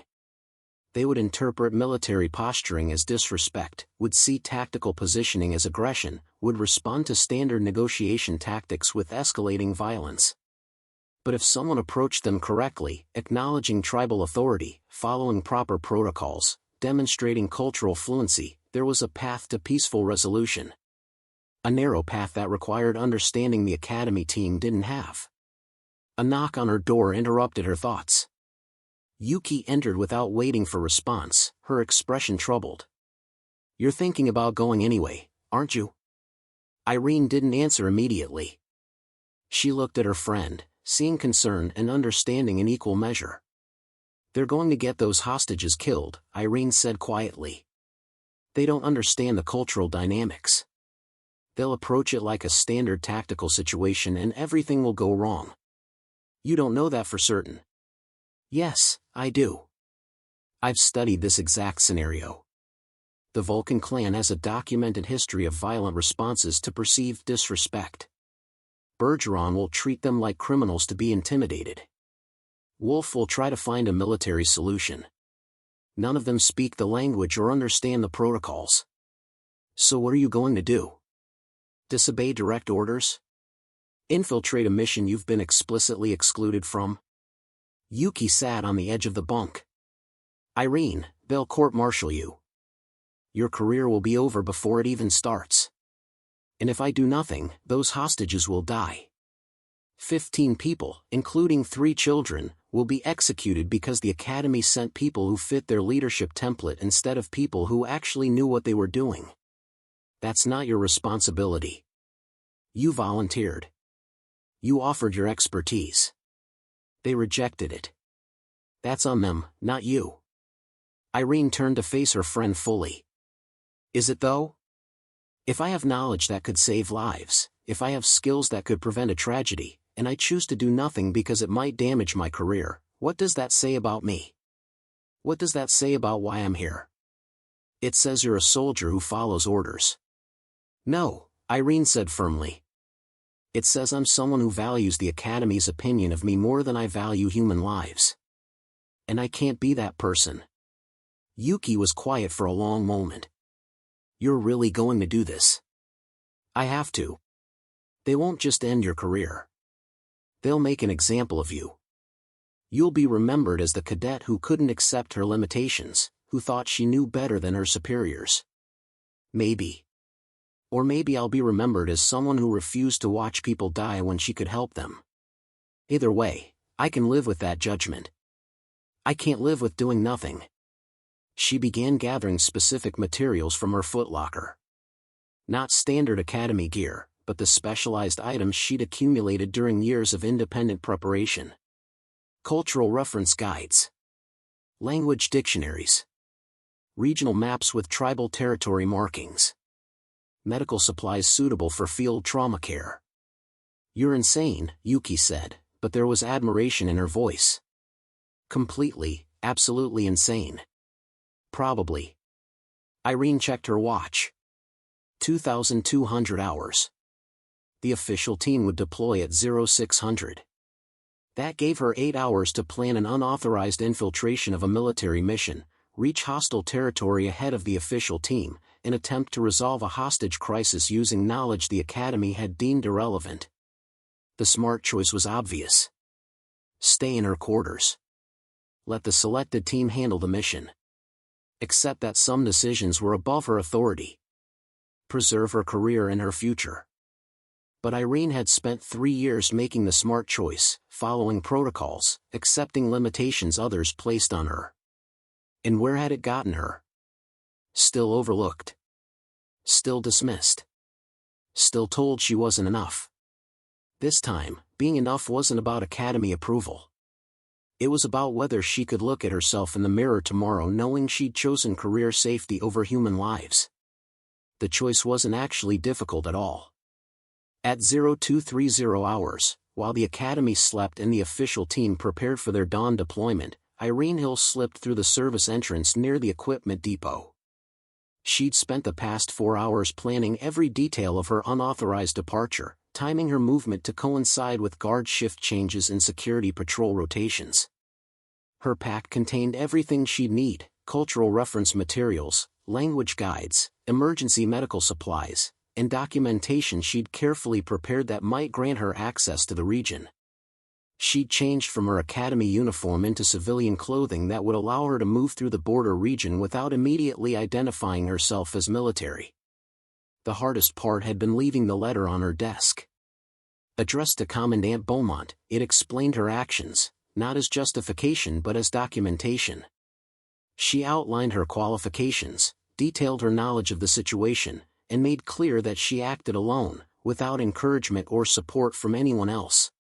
They would interpret military posturing as disrespect, would see tactical positioning as aggression, would respond to standard negotiation tactics with escalating violence. But if someone approached them correctly, acknowledging tribal authority, following proper protocols, demonstrating cultural fluency, there was a path to peaceful resolution. A narrow path that required understanding the academy team didn't have. A knock on her door interrupted her thoughts. Yuki entered without waiting for response, her expression troubled. You're thinking about going anyway, aren't you? Irene didn't answer immediately. She looked at her friend, seeing concern and understanding in equal measure. They're going to get those hostages killed, Irene said quietly. They don't understand the cultural dynamics. They'll approach it like a standard tactical situation and everything will go wrong. You don't know that for certain. Yes, I do. I've studied this exact scenario. The Vulcan clan has a documented history of violent responses to perceived disrespect. Bergeron will treat them like criminals to be intimidated. Wolfe will try to find a military solution. None of them speak the language or understand the protocols. So what are you going to do? Disobey direct orders? Infiltrate a mission you've been explicitly excluded from? Yuki sat on the edge of the bunk. Irene, they'll court-martial you. Your career will be over before it even starts. And if I do nothing, those hostages will die. 15 people, including 3 children, will be executed because the academy sent people who fit their leadership template instead of people who actually knew what they were doing. That's not your responsibility. You volunteered. You offered your expertise. They rejected it. That's on them, not you. Irene turned to face her friend fully. Is it though? If I have knowledge that could save lives, if I have skills that could prevent a tragedy, and I choose to do nothing because it might damage my career, what does that say about me? What does that say about why I'm here? It says you're a soldier who follows orders. No, Irene said firmly. It says I'm someone who values the Academy's opinion of me more than I value human lives. And I can't be that person. Yuki was quiet for a long moment. You're really going to do this? I have to. They won't just end your career. They'll make an example of you. You'll be remembered as the cadet who couldn't accept her limitations, who thought she knew better than her superiors. Maybe. Or maybe I'll be remembered as someone who refused to watch people die when she could help them. Either way, I can live with that judgment. I can't live with doing nothing. She began gathering specific materials from her footlocker. Not standard Academy gear, but the specialized items she'd accumulated during years of independent preparation. Cultural reference guides. Language dictionaries. Regional maps with tribal territory markings. Medical supplies suitable for field trauma care. You're insane, Yuki said, but there was admiration in her voice. Completely, absolutely insane. Probably. Irene checked her watch. 2,200 hours. The official team would deploy at 0600. That gave her 8 hours to plan an unauthorized infiltration of a military mission, reach hostile territory ahead of the official team, and attempt to resolve a hostage crisis using knowledge the Academy had deemed irrelevant. The smart choice was obvious. Stay in her quarters. Let the selected team handle the mission. Accept that some decisions were above her authority. Preserve her career and her future. But Irene had spent 3 years making the smart choice, following protocols, accepting limitations others placed on her. And where had it gotten her? Still overlooked. Still dismissed. Still told she wasn't enough. This time, being enough wasn't about Academy approval. It was about whether she could look at herself in the mirror tomorrow knowing she'd chosen career safety over human lives. The choice wasn't actually difficult at all. At 0230 hours, while the Academy slept and the official team prepared for their dawn deployment, Irene Hill slipped through the service entrance near the equipment depot. She'd spent the past 4 hours planning every detail of her unauthorized departure, timing her movement to coincide with guard shift changes and security patrol rotations. Her pack contained everything she'd need: cultural reference materials, language guides, emergency medical supplies, and documentation she'd carefully prepared that might grant her access to the region. She'd changed from her Academy uniform into civilian clothing that would allow her to move through the border region without immediately identifying herself as military. The hardest part had been leaving the letter on her desk. Addressed to Commandant Beaumont, it explained her actions, not as justification but as documentation. She outlined her qualifications, detailed her knowledge of the situation, and made clear that she acted alone, without encouragement or support from anyone else.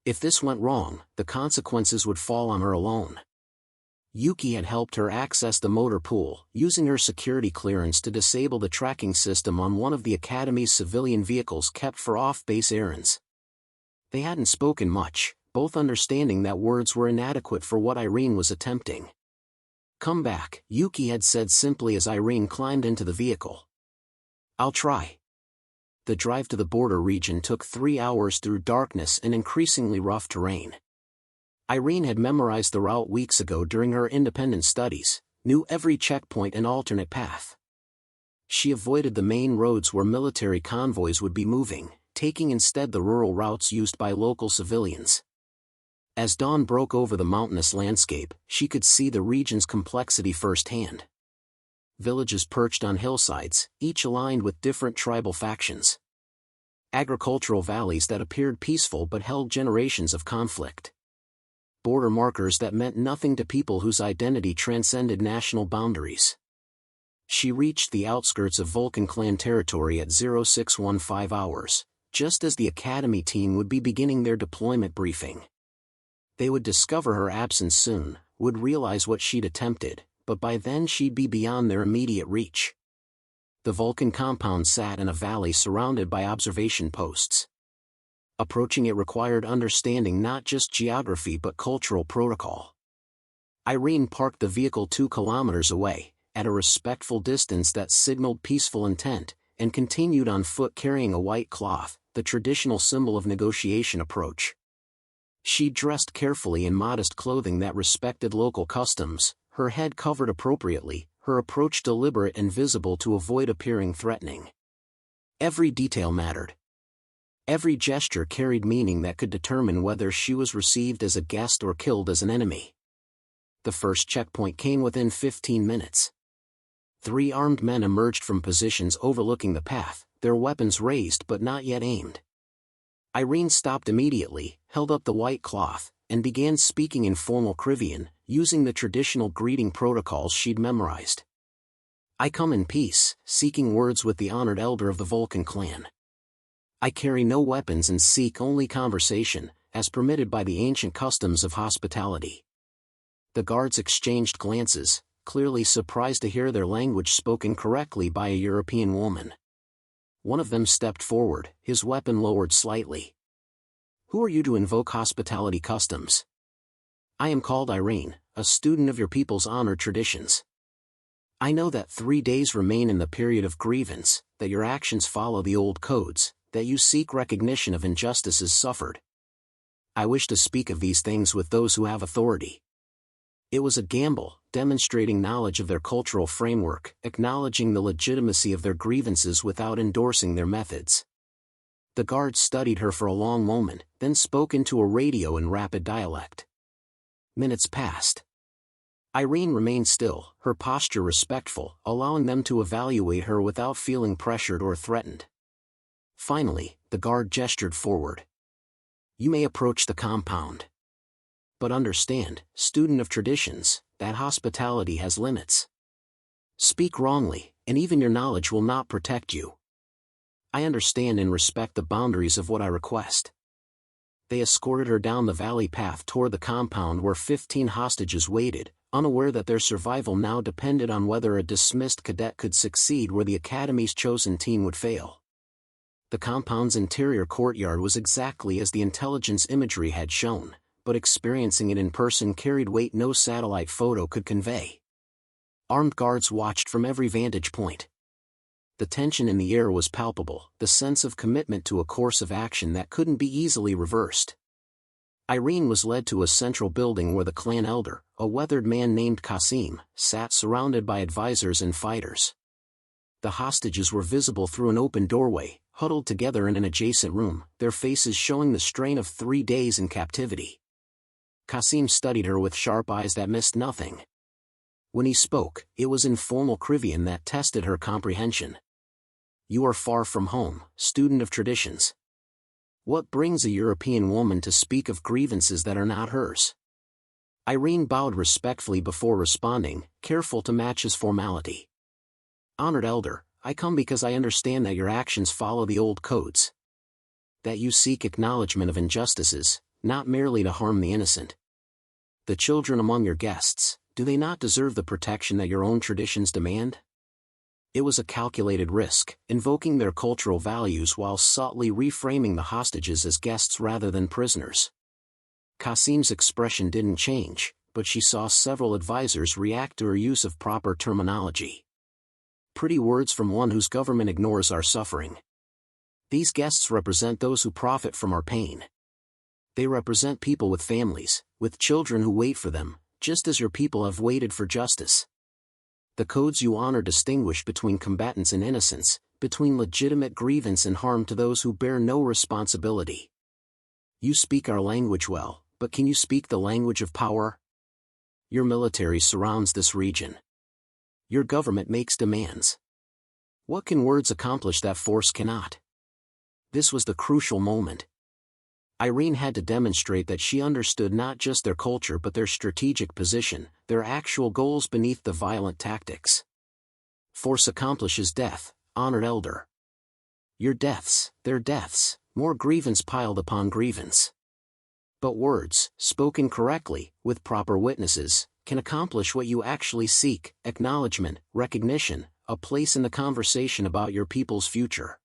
If this went wrong, the consequences would fall on her alone. Yuki had helped her access the motor pool, using her security clearance to disable the tracking system on one of the Academy's civilian vehicles kept for off-base errands. They hadn't spoken much, both understanding that words were inadequate for what Irene was attempting. "Come back," Yuki had said simply as Irene climbed into the vehicle. "I'll try." The drive to the border region took 3 hours through darkness and increasingly rough terrain. Irene had memorized the route weeks ago during her independent studies, knew every checkpoint and alternate path. She avoided the main roads where military convoys would be moving, taking instead the rural routes used by local civilians. As dawn broke over the mountainous landscape, she could see the region's complexity firsthand. Villages perched on hillsides, each aligned with different tribal factions. Agricultural valleys that appeared peaceful but held generations of conflict. Border markers that meant nothing to people whose identity transcended national boundaries. She reached the outskirts of Vulcan clan territory at 0615 hours, just as the Academy team would be beginning their deployment briefing. They would discover her absence soon, would realize what she'd attempted, but by then she'd be beyond their immediate reach. The Vulcan compound sat in a valley surrounded by observation posts. Approaching it required understanding not just geography but cultural protocol. Irene parked the vehicle 2 kilometers away, at a respectful distance that signaled peaceful intent, and continued on foot carrying a white cloth, the traditional symbol of negotiation approach. She dressed carefully in modest clothing that respected local customs, her head covered appropriately, her approach deliberate and visible to avoid appearing threatening. Every detail mattered. Every gesture carried meaning that could determine whether she was received as a guest or killed as an enemy. The first checkpoint came within 15 minutes. 3 armed men emerged from positions overlooking the path, their weapons raised but not yet aimed. Irene stopped immediately, held up the white cloth, and began speaking in formal Krivian, using the traditional greeting protocols she'd memorized. "I come in peace, seeking words with the honored elder of the Vulcan clan. I carry no weapons and seek only conversation, as permitted by the ancient customs of hospitality." The guards exchanged glances, clearly surprised to hear their language spoken correctly by a European woman. One of them stepped forward, his weapon lowered slightly. "Who are you to invoke hospitality customs?" "I am called Irene, a student of your people's honored traditions. I know that 3 days remain in the period of grievance, that your actions follow the old codes, that you seek recognition of injustices suffered. I wish to speak of these things with those who have authority." It was a gamble, demonstrating knowledge of their cultural framework, acknowledging the legitimacy of their grievances without endorsing their methods. The guard studied her for a long moment, then spoke into a radio in rapid dialect. Minutes passed. Irene remained still, her posture respectful, allowing them to evaluate her without feeling pressured or threatened. Finally, the guard gestured forward. "You may approach the compound. But understand, student of traditions, that hospitality has limits. Speak wrongly, and even your knowledge will not protect you. I understand and respect the boundaries of what I request." They escorted her down the valley path toward the compound where 15 hostages waited, unaware that their survival now depended on whether a dismissed cadet could succeed where the academy's chosen team would fail. The compound's interior courtyard was exactly as the intelligence imagery had shown, but experiencing it in person carried weight no satellite photo could convey. Armed guards watched from every vantage point. The tension in the air was palpable, the sense of commitment to a course of action that couldn't be easily reversed. Irene was led to a central building where the clan elder, a weathered man named Qasim, sat surrounded by advisors and fighters. The hostages were visible through an open doorway, huddled together in an adjacent room, their faces showing the strain of 3 days in captivity. Qasim studied her with sharp eyes that missed nothing. When he spoke, it was in formal Krivian that tested her comprehension. "You are far from home, student of traditions. What brings a European woman to speak of grievances that are not hers?" Irene bowed respectfully before responding, careful to match his formality. "Honored elder, I come because I understand that your actions follow the old codes. That you seek acknowledgement of injustices, not merely to harm the innocent. The children among your guests, do they not deserve the protection that your own traditions demand?" It was a calculated risk, invoking their cultural values while subtly reframing the hostages as guests rather than prisoners. Qasim's expression didn't change, but she saw several advisors react to her use of proper terminology. Pretty words from one whose government ignores our suffering. These guests represent those who profit from our pain. They represent people with families, with children who wait for them, just as your people have waited for justice. The codes you honor distinguish between combatants and innocents, between legitimate grievance and harm to those who bear no responsibility. You speak our language well, but can you speak the language of power? Your military surrounds this region. Your government makes demands. What can words accomplish that force cannot? This was the crucial moment. Irene had to demonstrate that she understood not just their culture but their strategic position, their actual goals beneath the violent tactics. Force accomplishes death, honored elder. Your deaths, their deaths, more grievance piled upon grievance. But words, spoken correctly, with proper witnesses, can accomplish what you actually seek: acknowledgement, recognition, a place in the conversation about your people's future.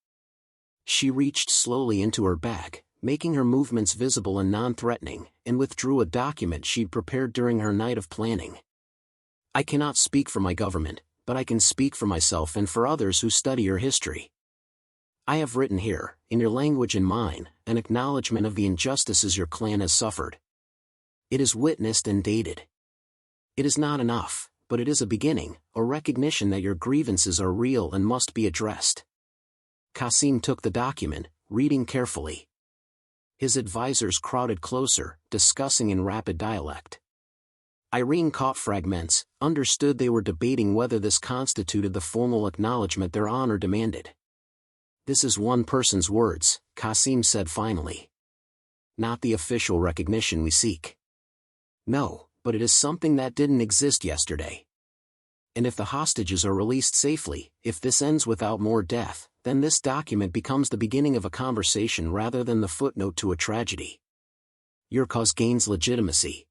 She reached slowly into her bag, making her movements visible and non-threatening, and withdrew a document she'd prepared during her night of planning. I cannot speak for my government, but I can speak for myself and for others who study your history. I have written here, in your language and mine, an acknowledgement of the injustices your clan has suffered. It is witnessed and dated. It is not enough, but it is a beginning, a recognition that your grievances are real and must be addressed. Qasim took the document, reading carefully. His advisors crowded closer, discussing in rapid dialect. Irene caught fragments, understood they were debating whether this constituted the formal acknowledgement their honor demanded. This is one person's words, Qasim said finally. Not the official recognition we seek. No, but it is something that didn't exist yesterday. And if the hostages are released safely, if this ends without more death, then this document becomes the beginning of a conversation rather than the footnote to a tragedy. Your cause gains legitimacy.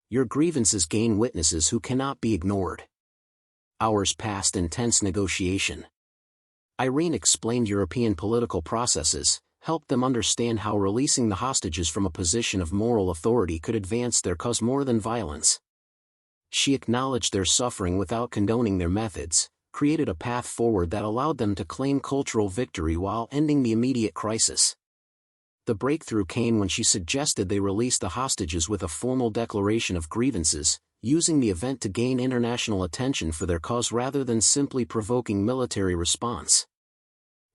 Your grievances gain witnesses who cannot be ignored. Hours passed in tense negotiation. Irene explained European political processes, helped them understand how releasing the hostages from a position of moral authority could advance their cause more than violence. She acknowledged their suffering without condoning their methods, created a path forward that allowed them to claim cultural victory while ending the immediate crisis. The breakthrough came when she suggested they release the hostages with a formal declaration of grievances, using the event to gain international attention for their cause rather than simply provoking military response.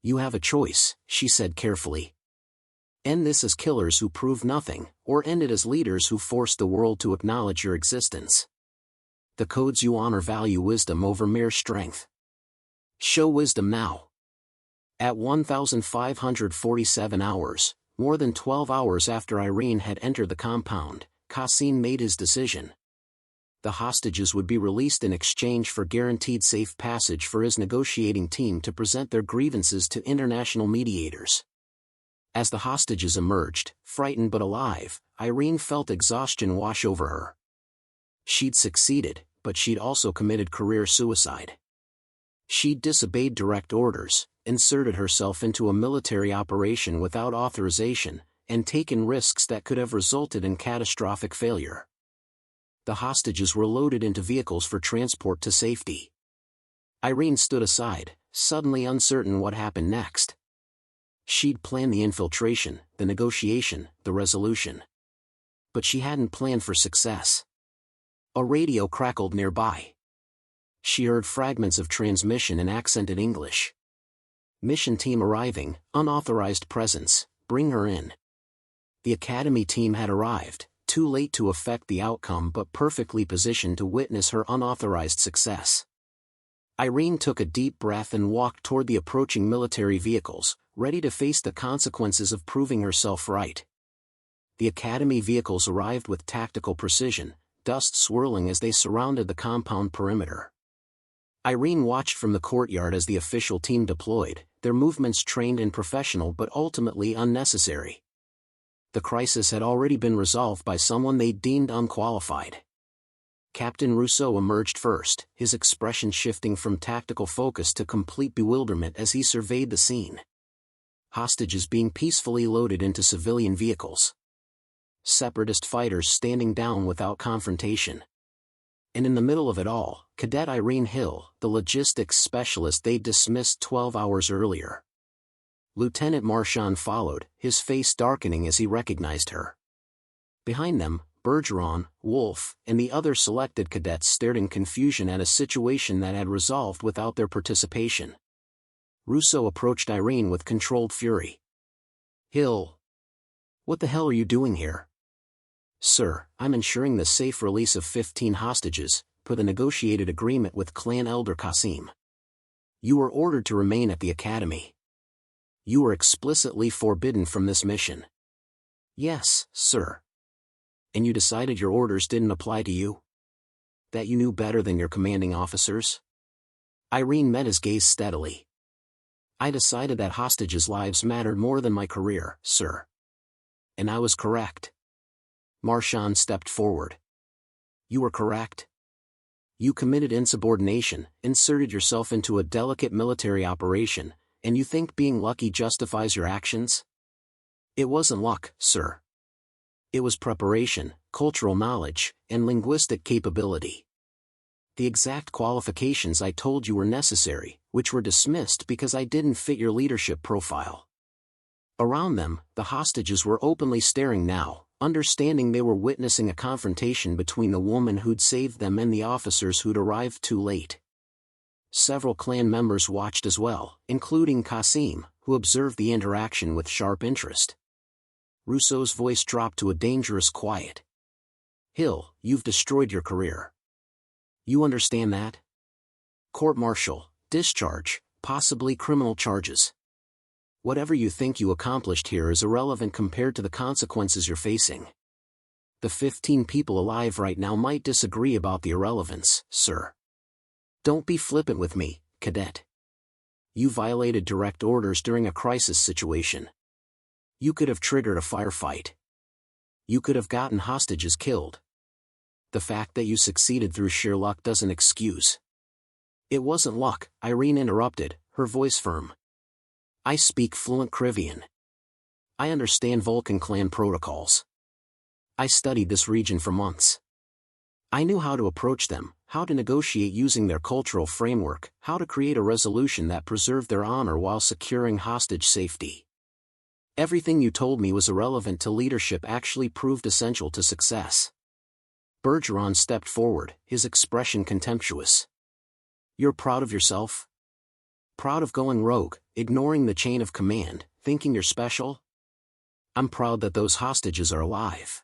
You have a choice, she said carefully. End this as killers who prove nothing, or end it as leaders who force the world to acknowledge your existence. The codes you honor value wisdom over mere strength. Show wisdom now. At 1,547 hours, more than 12 hours after Irene had entered the compound, Qasim made his decision. The hostages would be released in exchange for guaranteed safe passage for his negotiating team to present their grievances to international mediators. As the hostages emerged, frightened but alive, Irene felt exhaustion wash over her. She'd succeeded, but she'd also committed career suicide. She'd disobeyed direct orders, inserted herself into a military operation without authorization, and taken risks that could have resulted in catastrophic failure. The hostages were loaded into vehicles for transport to safety. Irene stood aside, suddenly uncertain what happened next. She'd planned the infiltration, the negotiation, the resolution. But she hadn't planned for success. A radio crackled nearby. She heard fragments of transmission in accented English. Mission team arriving, unauthorized presence, bring her in. The academy team had arrived, too late to affect the outcome but perfectly positioned to witness her unauthorized success. Irene took a deep breath and walked toward the approaching military vehicles, ready to face the consequences of proving herself right. The academy vehicles arrived with tactical precision, dust swirling as they surrounded the compound perimeter. Irene watched from the courtyard as the official team deployed, their movements trained and professional but ultimately unnecessary. The crisis had already been resolved by someone they deemed unqualified. Captain Rousseau emerged first, his expression shifting from tactical focus to complete bewilderment as he surveyed the scene. Hostages being peacefully loaded into civilian vehicles. Separatist fighters standing down without confrontation. And in the middle of it all, Cadet Irene Hill, the logistics specialist they'd dismissed 12 hours earlier. Lieutenant Marchand followed, his face darkening as he recognized her. Behind them, Bergeron, Wolf, and the other selected cadets stared in confusion at a situation that had resolved without their participation. Rousseau approached Irene with controlled fury. Hill. What the hell are you doing here? Sir, I'm ensuring the safe release of 15 hostages, per the negotiated agreement with clan elder Qasim. You were ordered to remain at the academy. You were explicitly forbidden from this mission. Yes, sir. And you decided your orders didn't apply to you? That you knew better than your commanding officers? Irene met his gaze steadily. I decided that hostages' lives mattered more than my career, sir. And I was correct. Marchand stepped forward. You were correct? You committed insubordination, inserted yourself into a delicate military operation, and you think being lucky justifies your actions? It wasn't luck, sir. It was preparation, cultural knowledge, and linguistic capability. The exact qualifications I told you were necessary, which were dismissed because I didn't fit your leadership profile. Around them, the hostages were openly staring now, understanding they were witnessing a confrontation between the woman who'd saved them and the officers who'd arrived too late. Several clan members watched as well, including Qasim, who observed the interaction with sharp interest. Rousseau's voice dropped to a dangerous quiet. Hill, you've destroyed your career. You understand that? Court-martial, discharge, possibly criminal charges. Whatever you think you accomplished here is irrelevant compared to the consequences you're facing. The 15 people alive right now might disagree about the irrelevance, sir. Don't be flippant with me, cadet. You violated direct orders during a crisis situation. You could have triggered a firefight. You could have gotten hostages killed. The fact that you succeeded through sheer luck doesn't excuse. It wasn't luck, Irene interrupted, her voice firm. I speak fluent Krivian. I understand Vulcan clan protocols. I studied this region for months. I knew how to approach them, how to negotiate using their cultural framework, how to create a resolution that preserved their honor while securing hostage safety. Everything you told me was irrelevant to leadership actually proved essential to success. Bergeron stepped forward, his expression contemptuous. You're proud of yourself? Proud of going rogue, ignoring the chain of command, thinking you're special? I'm proud that those hostages are alive.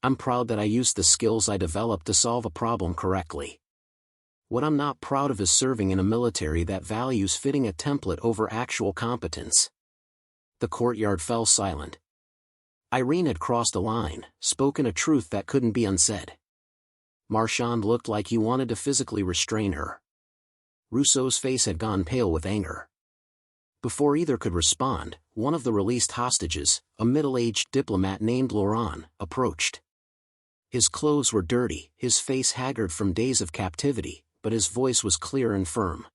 I'm proud that I used the skills I developed to solve a problem correctly. What I'm not proud of is serving in a military that values fitting a template over actual competence. The courtyard fell silent. Irene had crossed a line, spoken a truth that couldn't be unsaid. Marchand looked like he wanted to physically restrain her. Rousseau's face had gone pale with anger. Before either could respond, one of the released hostages, a middle-aged diplomat named Laurent, approached. His clothes were dirty, his face haggard from days of captivity, but his voice was clear and firm.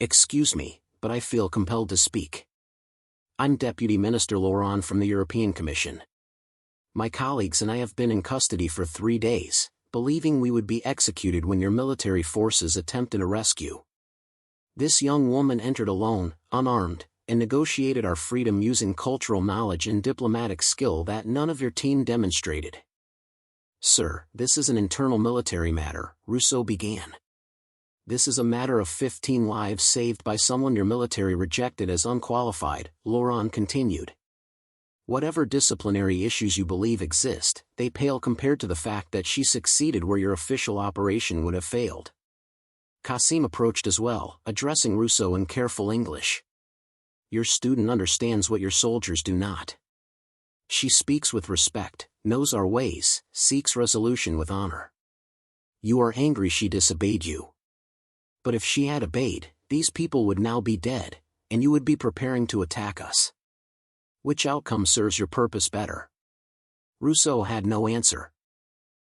Excuse me, but I feel compelled to speak. I'm Deputy Minister Laurent from the European Commission. My colleagues and I have been in custody for 3 days, believing we would be executed when your military forces attempted a rescue. This young woman entered alone, unarmed, and negotiated our freedom using cultural knowledge and diplomatic skill that none of your team demonstrated. Sir, this is an internal military matter, Rousseau began. This is a matter of 15 lives saved by someone your military rejected as unqualified, Laurent continued. Whatever disciplinary issues you believe exist, they pale compared to the fact that she succeeded where your official operation would have failed. Qasim approached as well, addressing Rousseau in careful English. Your student understands what your soldiers do not. She speaks with respect, knows our ways, seeks resolution with honor. You are angry she disobeyed you. But if she had obeyed, these people would now be dead, and you would be preparing to attack us. Which outcome serves your purpose better? Rousseau had no answer.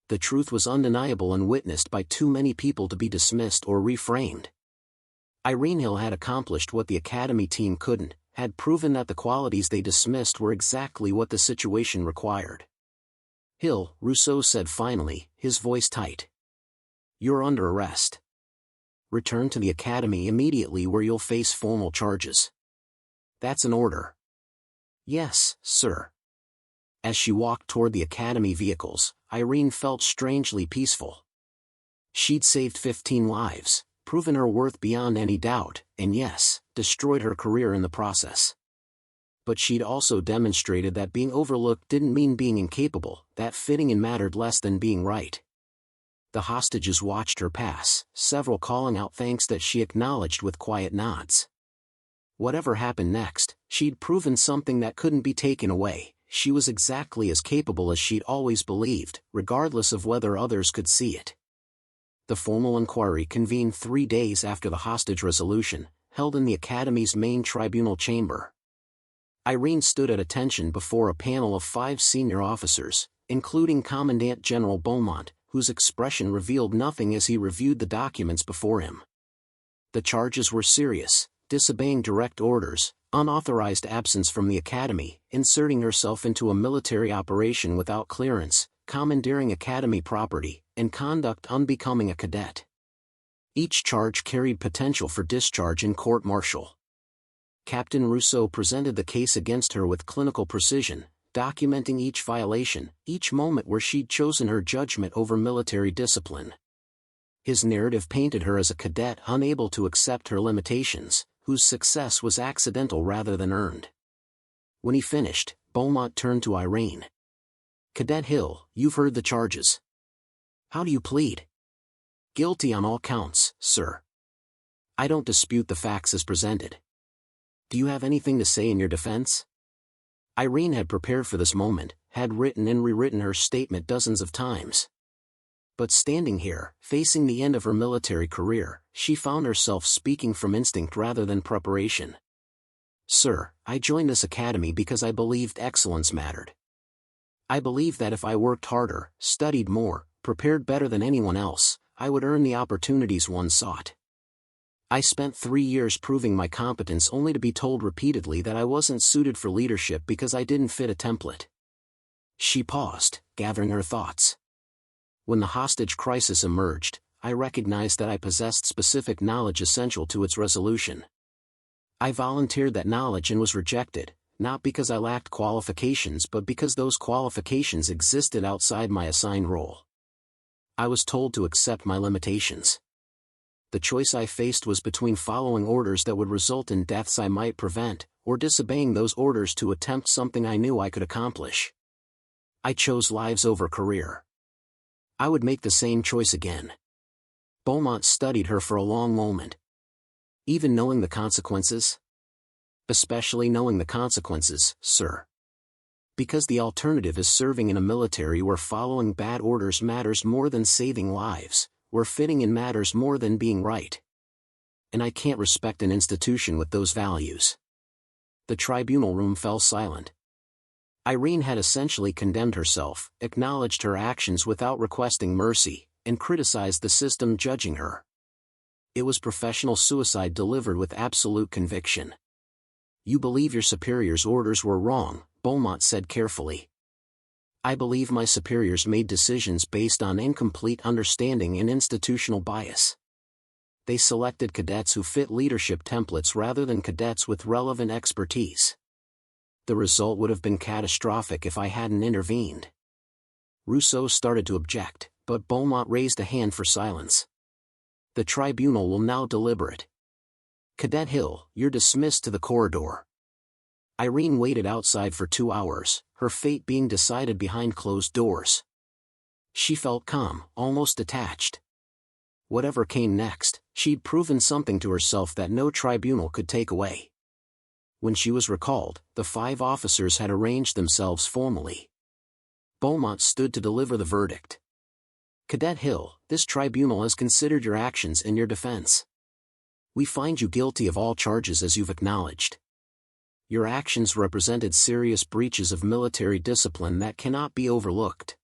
The truth was undeniable and witnessed by too many people to be dismissed or reframed. Irene Hill had accomplished what the Academy team couldn't, had proven that the qualities they dismissed were exactly what the situation required. Hill, Rousseau said finally, his voice tight. You're under arrest. Return to the Academy immediately where you'll face formal charges. That's an order. Yes, sir. As she walked toward the Academy vehicles, Irene felt strangely peaceful. She'd saved 15 lives, proven her worth beyond any doubt, and yes, destroyed her career in the process. But she'd also demonstrated that being overlooked didn't mean being incapable, that fitting in mattered less than being right. The hostages watched her pass, several calling out thanks that she acknowledged with quiet nods. Whatever happened next, she'd proven something that couldn't be taken away. She was exactly as capable as she'd always believed, regardless of whether others could see it. The formal inquiry convened 3 days after the hostage resolution, held in the Academy's main tribunal chamber. Irene stood at attention before a panel of 5 senior officers, including Commandant General Beaumont, whose expression revealed nothing as he reviewed the documents before him. The charges were serious: disobeying direct orders, unauthorized absence from the academy, inserting herself into a military operation without clearance, commandeering academy property, and conduct unbecoming a cadet. Each charge carried potential for discharge in court-martial. Captain Rousseau presented the case against her with clinical precision, documenting each violation, each moment where she'd chosen her judgment over military discipline. His narrative painted her as a cadet unable to accept her limitations, whose success was accidental rather than earned. When he finished, Beaumont turned to Irene. "Cadet Hill, you've heard the charges. How do you plead?" "Guilty on all counts, sir." "I don't dispute the facts as presented. Do you have anything to say in your defense?" Irene had prepared for this moment, had written and rewritten her statement dozens of times. But standing here, facing the end of her military career, she found herself speaking from instinct rather than preparation. "Sir, I joined this academy because I believed excellence mattered. I believed that if I worked harder, studied more, prepared better than anyone else, I would earn the opportunities one sought. I spent 3 years proving my competence only to be told repeatedly that I wasn't suited for leadership because I didn't fit a template." She paused, gathering her thoughts. "When the hostage crisis emerged, I recognized that I possessed specific knowledge essential to its resolution. I volunteered that knowledge and was rejected, not because I lacked qualifications but because those qualifications existed outside my assigned role. I was told to accept my limitations. The choice I faced was between following orders that would result in deaths I might prevent, or disobeying those orders to attempt something I knew I could accomplish. I chose lives over career. I would make the same choice again." Beaumont studied her for a long moment. "Even knowing the consequences?" "Especially knowing the consequences, sir. Because the alternative is serving in a military where following bad orders matters more than saving lives, where fitting in matters more than being right. And I can't respect an institution with those values." The tribunal room fell silent. Irene had essentially condemned herself, acknowledged her actions without requesting mercy, and criticized the system judging her. It was professional suicide delivered with absolute conviction. "You believe your superior's orders were wrong," Beaumont said carefully. "I believe my superiors made decisions based on incomplete understanding and institutional bias. They selected cadets who fit leadership templates rather than cadets with relevant expertise. The result would have been catastrophic if I hadn't intervened." Rousseau started to object, but Beaumont raised a hand for silence. "The tribunal will now deliberate. Cadet Hill, you're dismissed to the corridor." Irene waited outside for 2 hours, her fate being decided behind closed doors. She felt calm, almost detached. Whatever came next, she'd proven something to herself that no tribunal could take away. When she was recalled, the 5 officers had arranged themselves formally. Beaumont stood to deliver the verdict. "Cadet Hill, this tribunal has considered your actions in your defense. We find you guilty of all charges as you've acknowledged. Your actions represented serious breaches of military discipline that cannot be overlooked."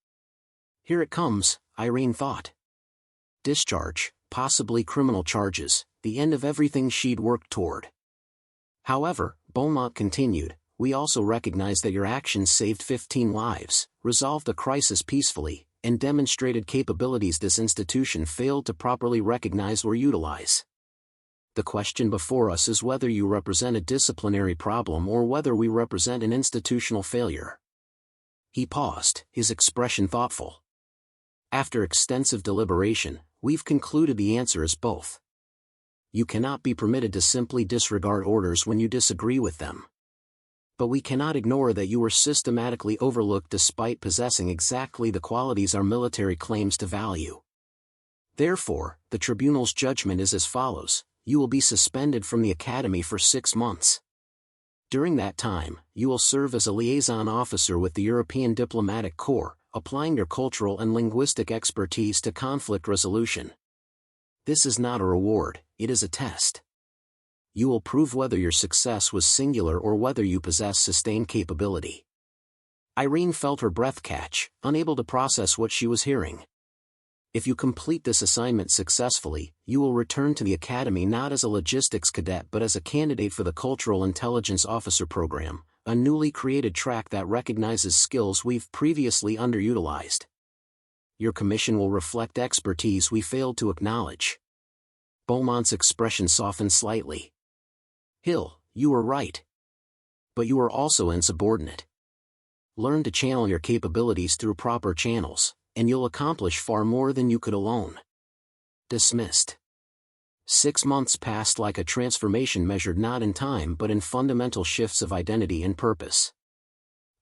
Here it comes, Irene thought. Discharge, possibly criminal charges, the end of everything she'd worked toward. "However," Beaumont continued, "we also recognize that your actions saved 15 lives, resolved the crisis peacefully, and demonstrated capabilities this institution failed to properly recognize or utilize. The question before us is whether you represent a disciplinary problem or whether we represent an institutional failure." He paused, his expression thoughtful. "After extensive deliberation, we've concluded the answer is both. You cannot be permitted to simply disregard orders when you disagree with them. But we cannot ignore that you were systematically overlooked despite possessing exactly the qualities our military claims to value. Therefore, the tribunal's judgment is as follows: you will be suspended from the academy for 6 months. During that time, you will serve as a liaison officer with the European Diplomatic Corps, applying your cultural and linguistic expertise to conflict resolution. This is not a reward, it is a test. You will prove whether your success was singular or whether you possess sustained capability." Irene felt her breath catch, unable to process what she was hearing. If you complete this assignment successfully, you will return to the academy not as a logistics cadet but as a candidate for the Cultural Intelligence Officer Program, a newly created track that recognizes skills we've previously underutilized. Your commission will reflect expertise we failed to acknowledge. Beaumont's expression softened slightly. Hill, you were right. But you are also insubordinate. Learn to channel your capabilities through proper channels, and you'll accomplish far more than you could alone. Dismissed. 6 months passed like a transformation measured not in time but in fundamental shifts of identity and purpose.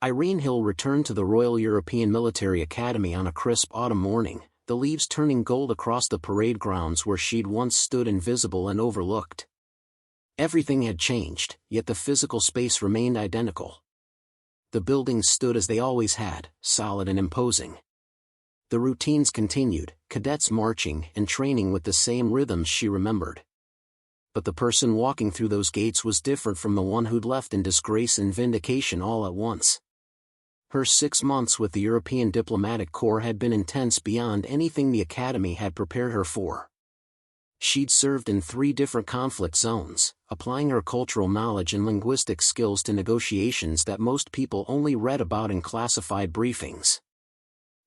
Irene Hill returned to the Royal European Military Academy on a crisp autumn morning, the leaves turning gold across the parade grounds where she'd once stood invisible and overlooked. Everything had changed, yet the physical space remained identical. The buildings stood as they always had, solid and imposing. The routines continued, cadets marching and training with the same rhythms she remembered. But the person walking through those gates was different from the one who'd left in disgrace and vindication all at once. Her 6 months with the European Diplomatic Corps had been intense beyond anything the Academy had prepared her for. She'd served in 3 different conflict zones, applying her cultural knowledge and linguistic skills to negotiations that most people only read about in classified briefings.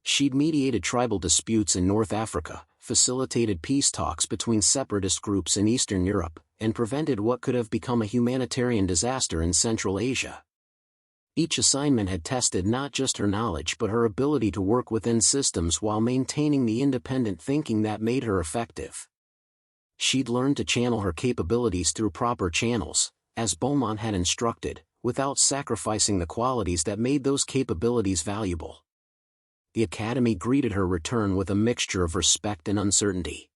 She'd mediated tribal disputes in North Africa, facilitated peace talks between separatist groups in Eastern Europe, and prevented what could have become a humanitarian disaster in Central Asia. Each assignment had tested not just her knowledge but her ability to work within systems while maintaining the independent thinking that made her effective. She'd learned to channel her capabilities through proper channels, as Beaumont had instructed, without sacrificing the qualities that made those capabilities valuable. The Academy greeted her return with a mixture of respect and uncertainty.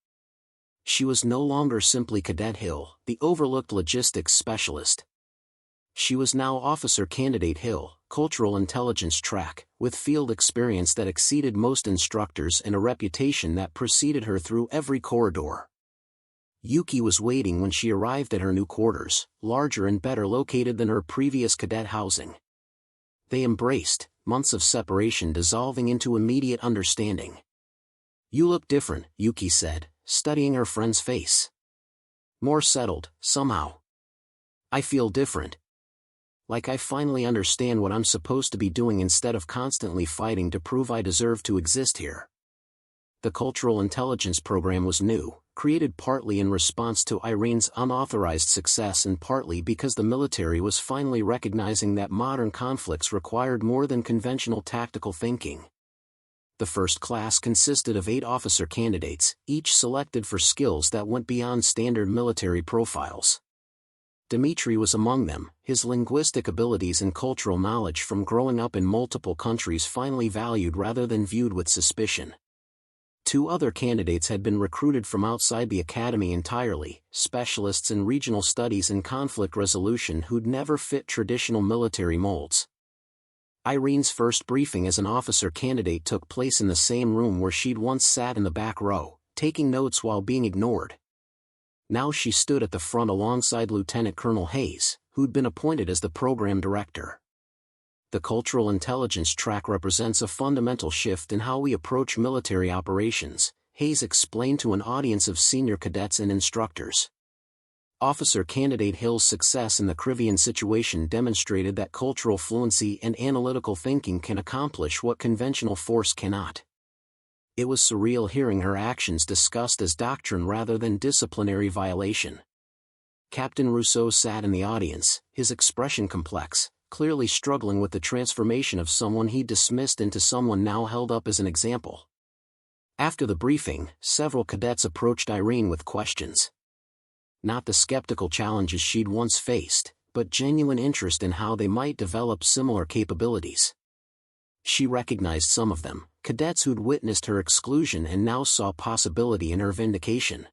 She was no longer simply Cadet Hill, the overlooked logistics specialist. She was now Officer Candidate Hill, Cultural Intelligence Track, with field experience that exceeded most instructors and a reputation that preceded her through every corridor. Yuki was waiting when she arrived at her new quarters, larger and better located than her previous cadet housing. They embraced, months of separation dissolving into immediate understanding. "You look different," Yuki said, studying her friend's face. "More settled, somehow. I feel different. Like I finally understand what I'm supposed to be doing instead of constantly fighting to prove I deserve to exist here." The Cultural Intelligence Program was new, created partly in response to Irene's unauthorized success and partly because the military was finally recognizing that modern conflicts required more than conventional tactical thinking. The first class consisted of 8 officer candidates, each selected for skills that went beyond standard military profiles. Dmitri was among them, his linguistic abilities and cultural knowledge from growing up in multiple countries finally valued rather than viewed with suspicion. 2 other candidates had been recruited from outside the academy entirely, specialists in regional studies and conflict resolution who'd never fit traditional military molds. Irene's first briefing as an officer candidate took place in the same room where she'd once sat in the back row, taking notes while being ignored. Now she stood at the front alongside Lieutenant Colonel Hayes, who'd been appointed as the program director. The Cultural Intelligence Track represents a fundamental shift in how we approach military operations, Hayes explained to an audience of senior cadets and instructors. Officer Candidate Hill's success in the Crivian situation demonstrated that cultural fluency and analytical thinking can accomplish what conventional force cannot. It was surreal hearing her actions discussed as doctrine rather than disciplinary violation. Captain Rousseau sat in the audience, his expression complex, clearly struggling with the transformation of someone he dismissed into someone now held up as an example. After the briefing, several cadets approached Irene with questions. Not the skeptical challenges she'd once faced, but genuine interest in how they might develop similar capabilities. She recognized some of them, cadets who'd witnessed her exclusion and now saw possibility in her vindication.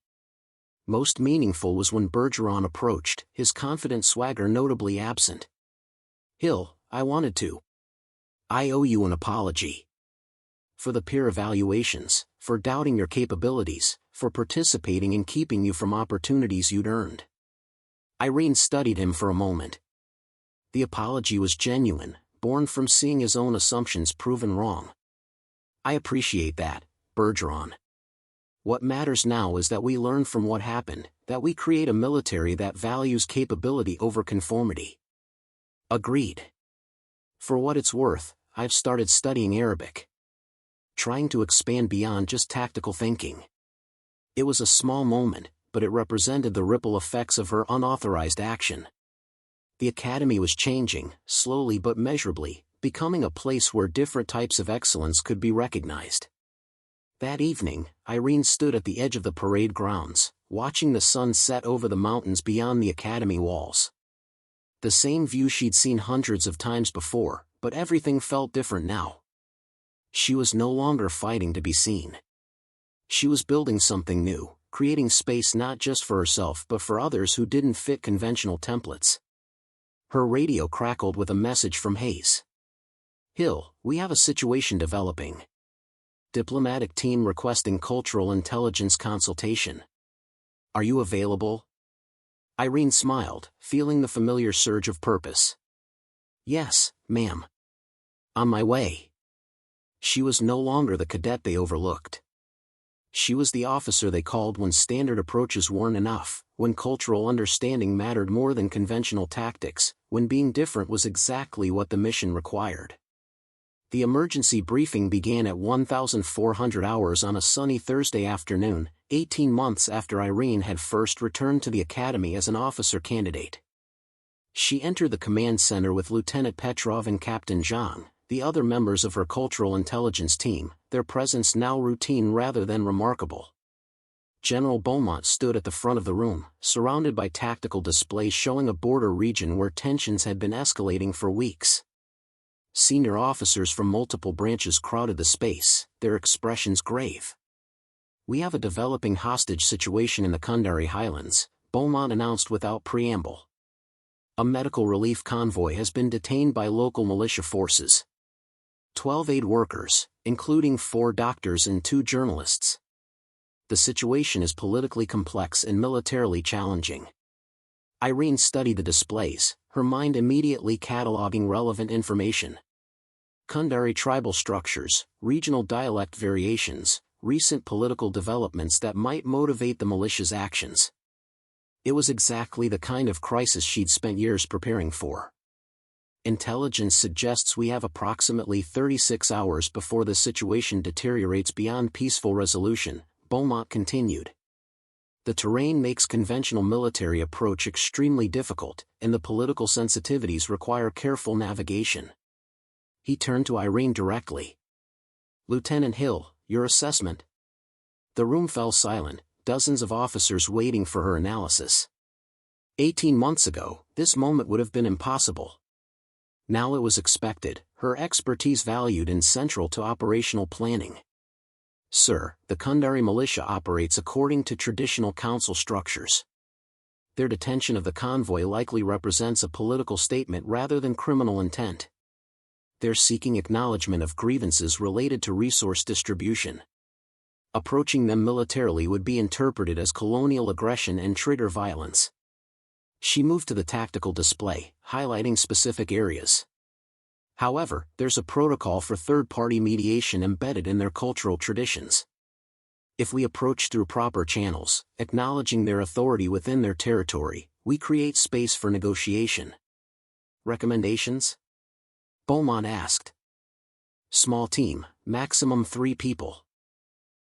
Most meaningful was when Bergeron approached, his confident swagger notably absent. "Hill, I wanted to. I owe you an apology. For the peer evaluations, for doubting your capabilities, for participating in keeping you from opportunities you'd earned." Irene studied him for a moment. The apology was genuine, born from seeing his own assumptions proven wrong. "I appreciate that, Bergeron. What matters now is that we learn from what happened, that we create a military that values capability over conformity. Agreed. For what it's worth, I've started studying Arabic. Trying to expand beyond just tactical thinking. It was a small moment, but it represented the ripple effects of her unauthorized action. The academy was changing, slowly but measurably, becoming a place where different types of excellence could be recognized. That evening, Irene stood at the edge of the parade grounds, watching the sun set over the mountains beyond the academy walls. The same view she'd seen hundreds of times before, but everything felt different now. She was no longer fighting to be seen. She was building something new, creating space not just for herself but for others who didn't fit conventional templates. Her radio crackled with a message from Hayes. Hill, we have a situation developing. Diplomatic team requesting cultural intelligence consultation. Are you available? Irene smiled, feeling the familiar surge of purpose. Yes, ma'am. On my way. She was no longer the cadet they overlooked. She was the officer they called when standard approaches weren't enough, when cultural understanding mattered more than conventional tactics, when being different was exactly what the mission required. The emergency briefing began at 1400 hours on a sunny Thursday afternoon, 18 months after Irene had first returned to the academy as an officer candidate. She entered the command center with Lieutenant Petrov and Captain Zhang, the other members of her cultural intelligence team, their presence now routine rather than remarkable. General Beaumont stood at the front of the room, surrounded by tactical displays showing a border region where tensions had been escalating for weeks. Senior officers from multiple branches crowded the space, their expressions grave. We have a developing hostage situation in the Kundari Highlands, Beaumont announced without preamble. A medical relief convoy has been detained by local militia forces. 12 aid workers, including 4 doctors and 2 journalists. The situation is politically complex and militarily challenging. Irene studied the displays, her mind immediately cataloging relevant information. Kundari tribal structures, regional dialect variations, recent political developments that might motivate the militia's actions. It was exactly the kind of crisis she'd spent years preparing for. Intelligence suggests we have approximately 36 hours before the situation deteriorates beyond peaceful resolution, Beaumont continued. The terrain makes conventional military approach extremely difficult, and the political sensitivities require careful navigation. He turned to Irene directly. Lieutenant Hill, your assessment? The room fell silent, dozens of officers waiting for her analysis. 18 months ago, this moment would have been impossible. Now it was expected, her expertise valued and central to operational planning. Sir, the Kundari militia operates according to traditional council structures. Their detention of the convoy likely represents a political statement rather than criminal intent. They're seeking acknowledgement of grievances related to resource distribution. Approaching them militarily would be interpreted as colonial aggression and trigger violence. She moved to the tactical display, highlighting specific areas. However, there's a protocol for third-party mediation embedded in their cultural traditions. If we approach through proper channels, acknowledging their authority within their territory, we create space for negotiation. Recommendations? Beaumont asked. Small team, maximum 3 people.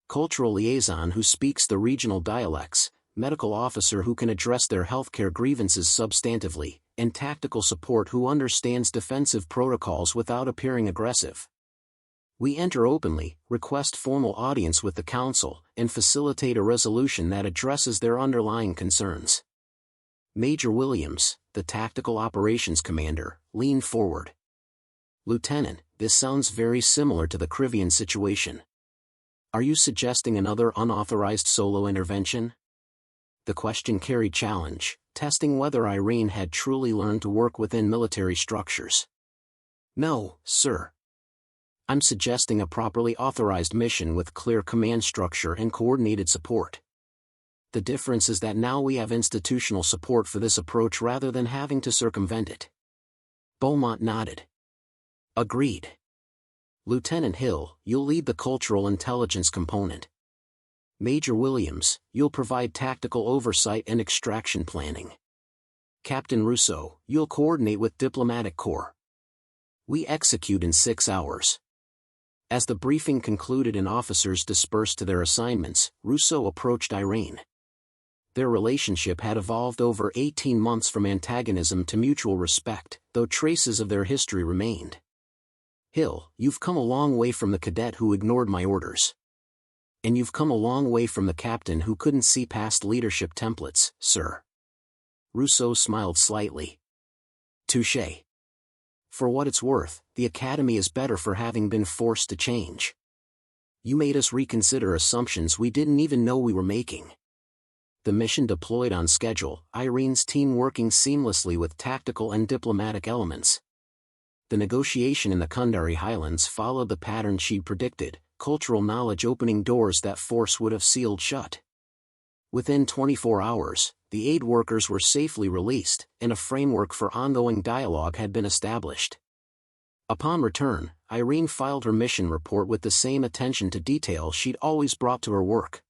Cultural liaison who speaks the regional dialects, medical officer who can address their healthcare grievances substantively, and tactical support who understands defensive protocols without appearing aggressive. We enter openly, request formal audience with the council, and facilitate a resolution that addresses their underlying concerns. Major Williams, the tactical operations commander, leaned forward. Lieutenant, this sounds very similar to the Krivian situation. Are you suggesting another unauthorized solo intervention? The question carried challenge, testing whether Irene had truly learned to work within military structures. No, sir. I'm suggesting a properly authorized mission with clear command structure and coordinated support. The difference is that now we have institutional support for this approach rather than having to circumvent it. Beaumont nodded. Agreed. Lieutenant Hill, you'll lead the cultural intelligence component. Major Williams, you'll provide tactical oversight and extraction planning. Captain Rousseau, you'll coordinate with Diplomatic Corps. We execute in 6 hours. As the briefing concluded and officers dispersed to their assignments, Rousseau approached Irene. Their relationship had evolved over 18 months from antagonism to mutual respect, though traces of their history remained. Hill, you've come a long way from the cadet who ignored my orders. And you've come a long way from the captain who couldn't see past leadership templates, sir. Rousseau smiled slightly. Touché. For what it's worth, the Academy is better for having been forced to change. You made us reconsider assumptions we didn't even know we were making. The mission deployed on schedule, Irene's team working seamlessly with tactical and diplomatic elements. The negotiation in the Kundari Highlands followed the pattern she'd predicted, cultural knowledge opening doors that force would have sealed shut. Within 24 hours, the aid workers were safely released, and a framework for ongoing dialogue had been established. Upon return, Irene filed her mission report with the same attention to detail she'd always brought to her work.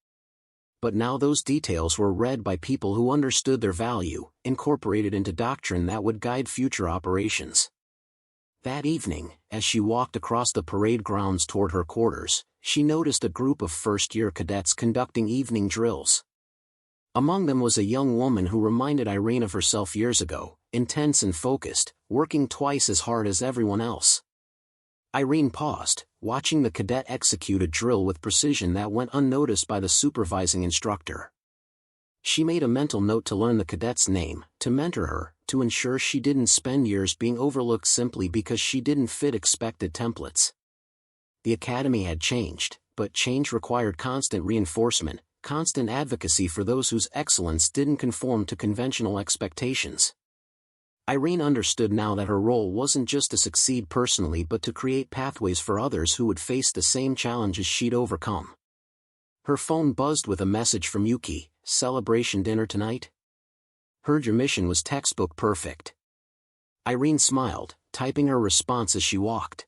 But now those details were read by people who understood their value, incorporated into doctrine that would guide future operations. That evening, as she walked across the parade grounds toward her quarters, she noticed a group of first-year cadets conducting evening drills. Among them was a young woman who reminded Irene of herself years ago, intense and focused, working twice as hard as everyone else. Irene paused, watching the cadet execute a drill with precision that went unnoticed by the supervising instructor. She made a mental note to learn the cadet's name, to mentor her, to ensure she didn't spend years being overlooked simply because she didn't fit expected templates. The Academy had changed, but change required constant reinforcement, constant advocacy for those whose excellence didn't conform to conventional expectations. Irene understood now that her role wasn't just to succeed personally but to create pathways for others who would face the same challenges she'd overcome. Her phone buzzed with a message from Yuki. Celebration dinner tonight? Heard your mission was textbook perfect. Irene smiled, typing her response as she walked.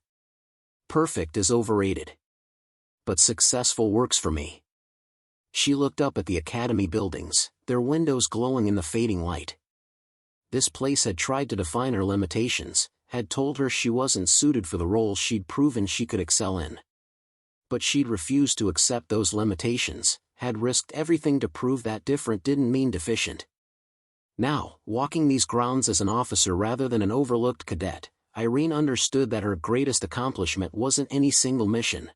Perfect is overrated. But successful works for me. She looked up at the Academy buildings, their windows glowing in the fading light. This place had tried to define her limitations, had told her she wasn't suited for the role she'd proven she could excel in. But she'd refused to accept those limitations, had risked everything to prove that different didn't mean deficient. Now, walking these grounds as an officer rather than an overlooked cadet, Irene understood that her greatest accomplishment wasn't any single mission.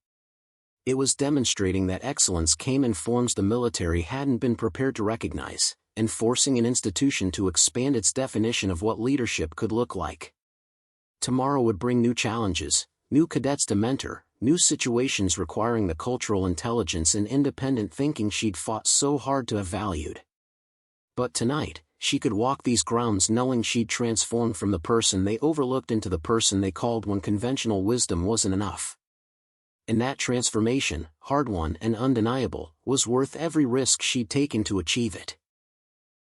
It was demonstrating that excellence came in forms the military hadn't been prepared to recognize, and forcing an institution to expand its definition of what leadership could look like. Tomorrow would bring new challenges, new cadets to mentor, new situations requiring the cultural intelligence and independent thinking she'd fought so hard to have valued. But tonight, she could walk these grounds knowing she'd transformed from the person they overlooked into the person they called when conventional wisdom wasn't enough. And that transformation, hard-won and undeniable, was worth every risk she'd taken to achieve it.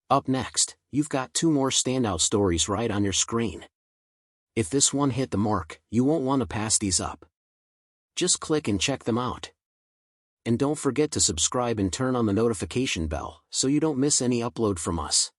Up next, you've got 2 more standout stories right on your screen. If this one hit the mark, you won't want to pass these up. Just click and check them out. And don't forget to subscribe and turn on the notification bell so you don't miss any upload from us.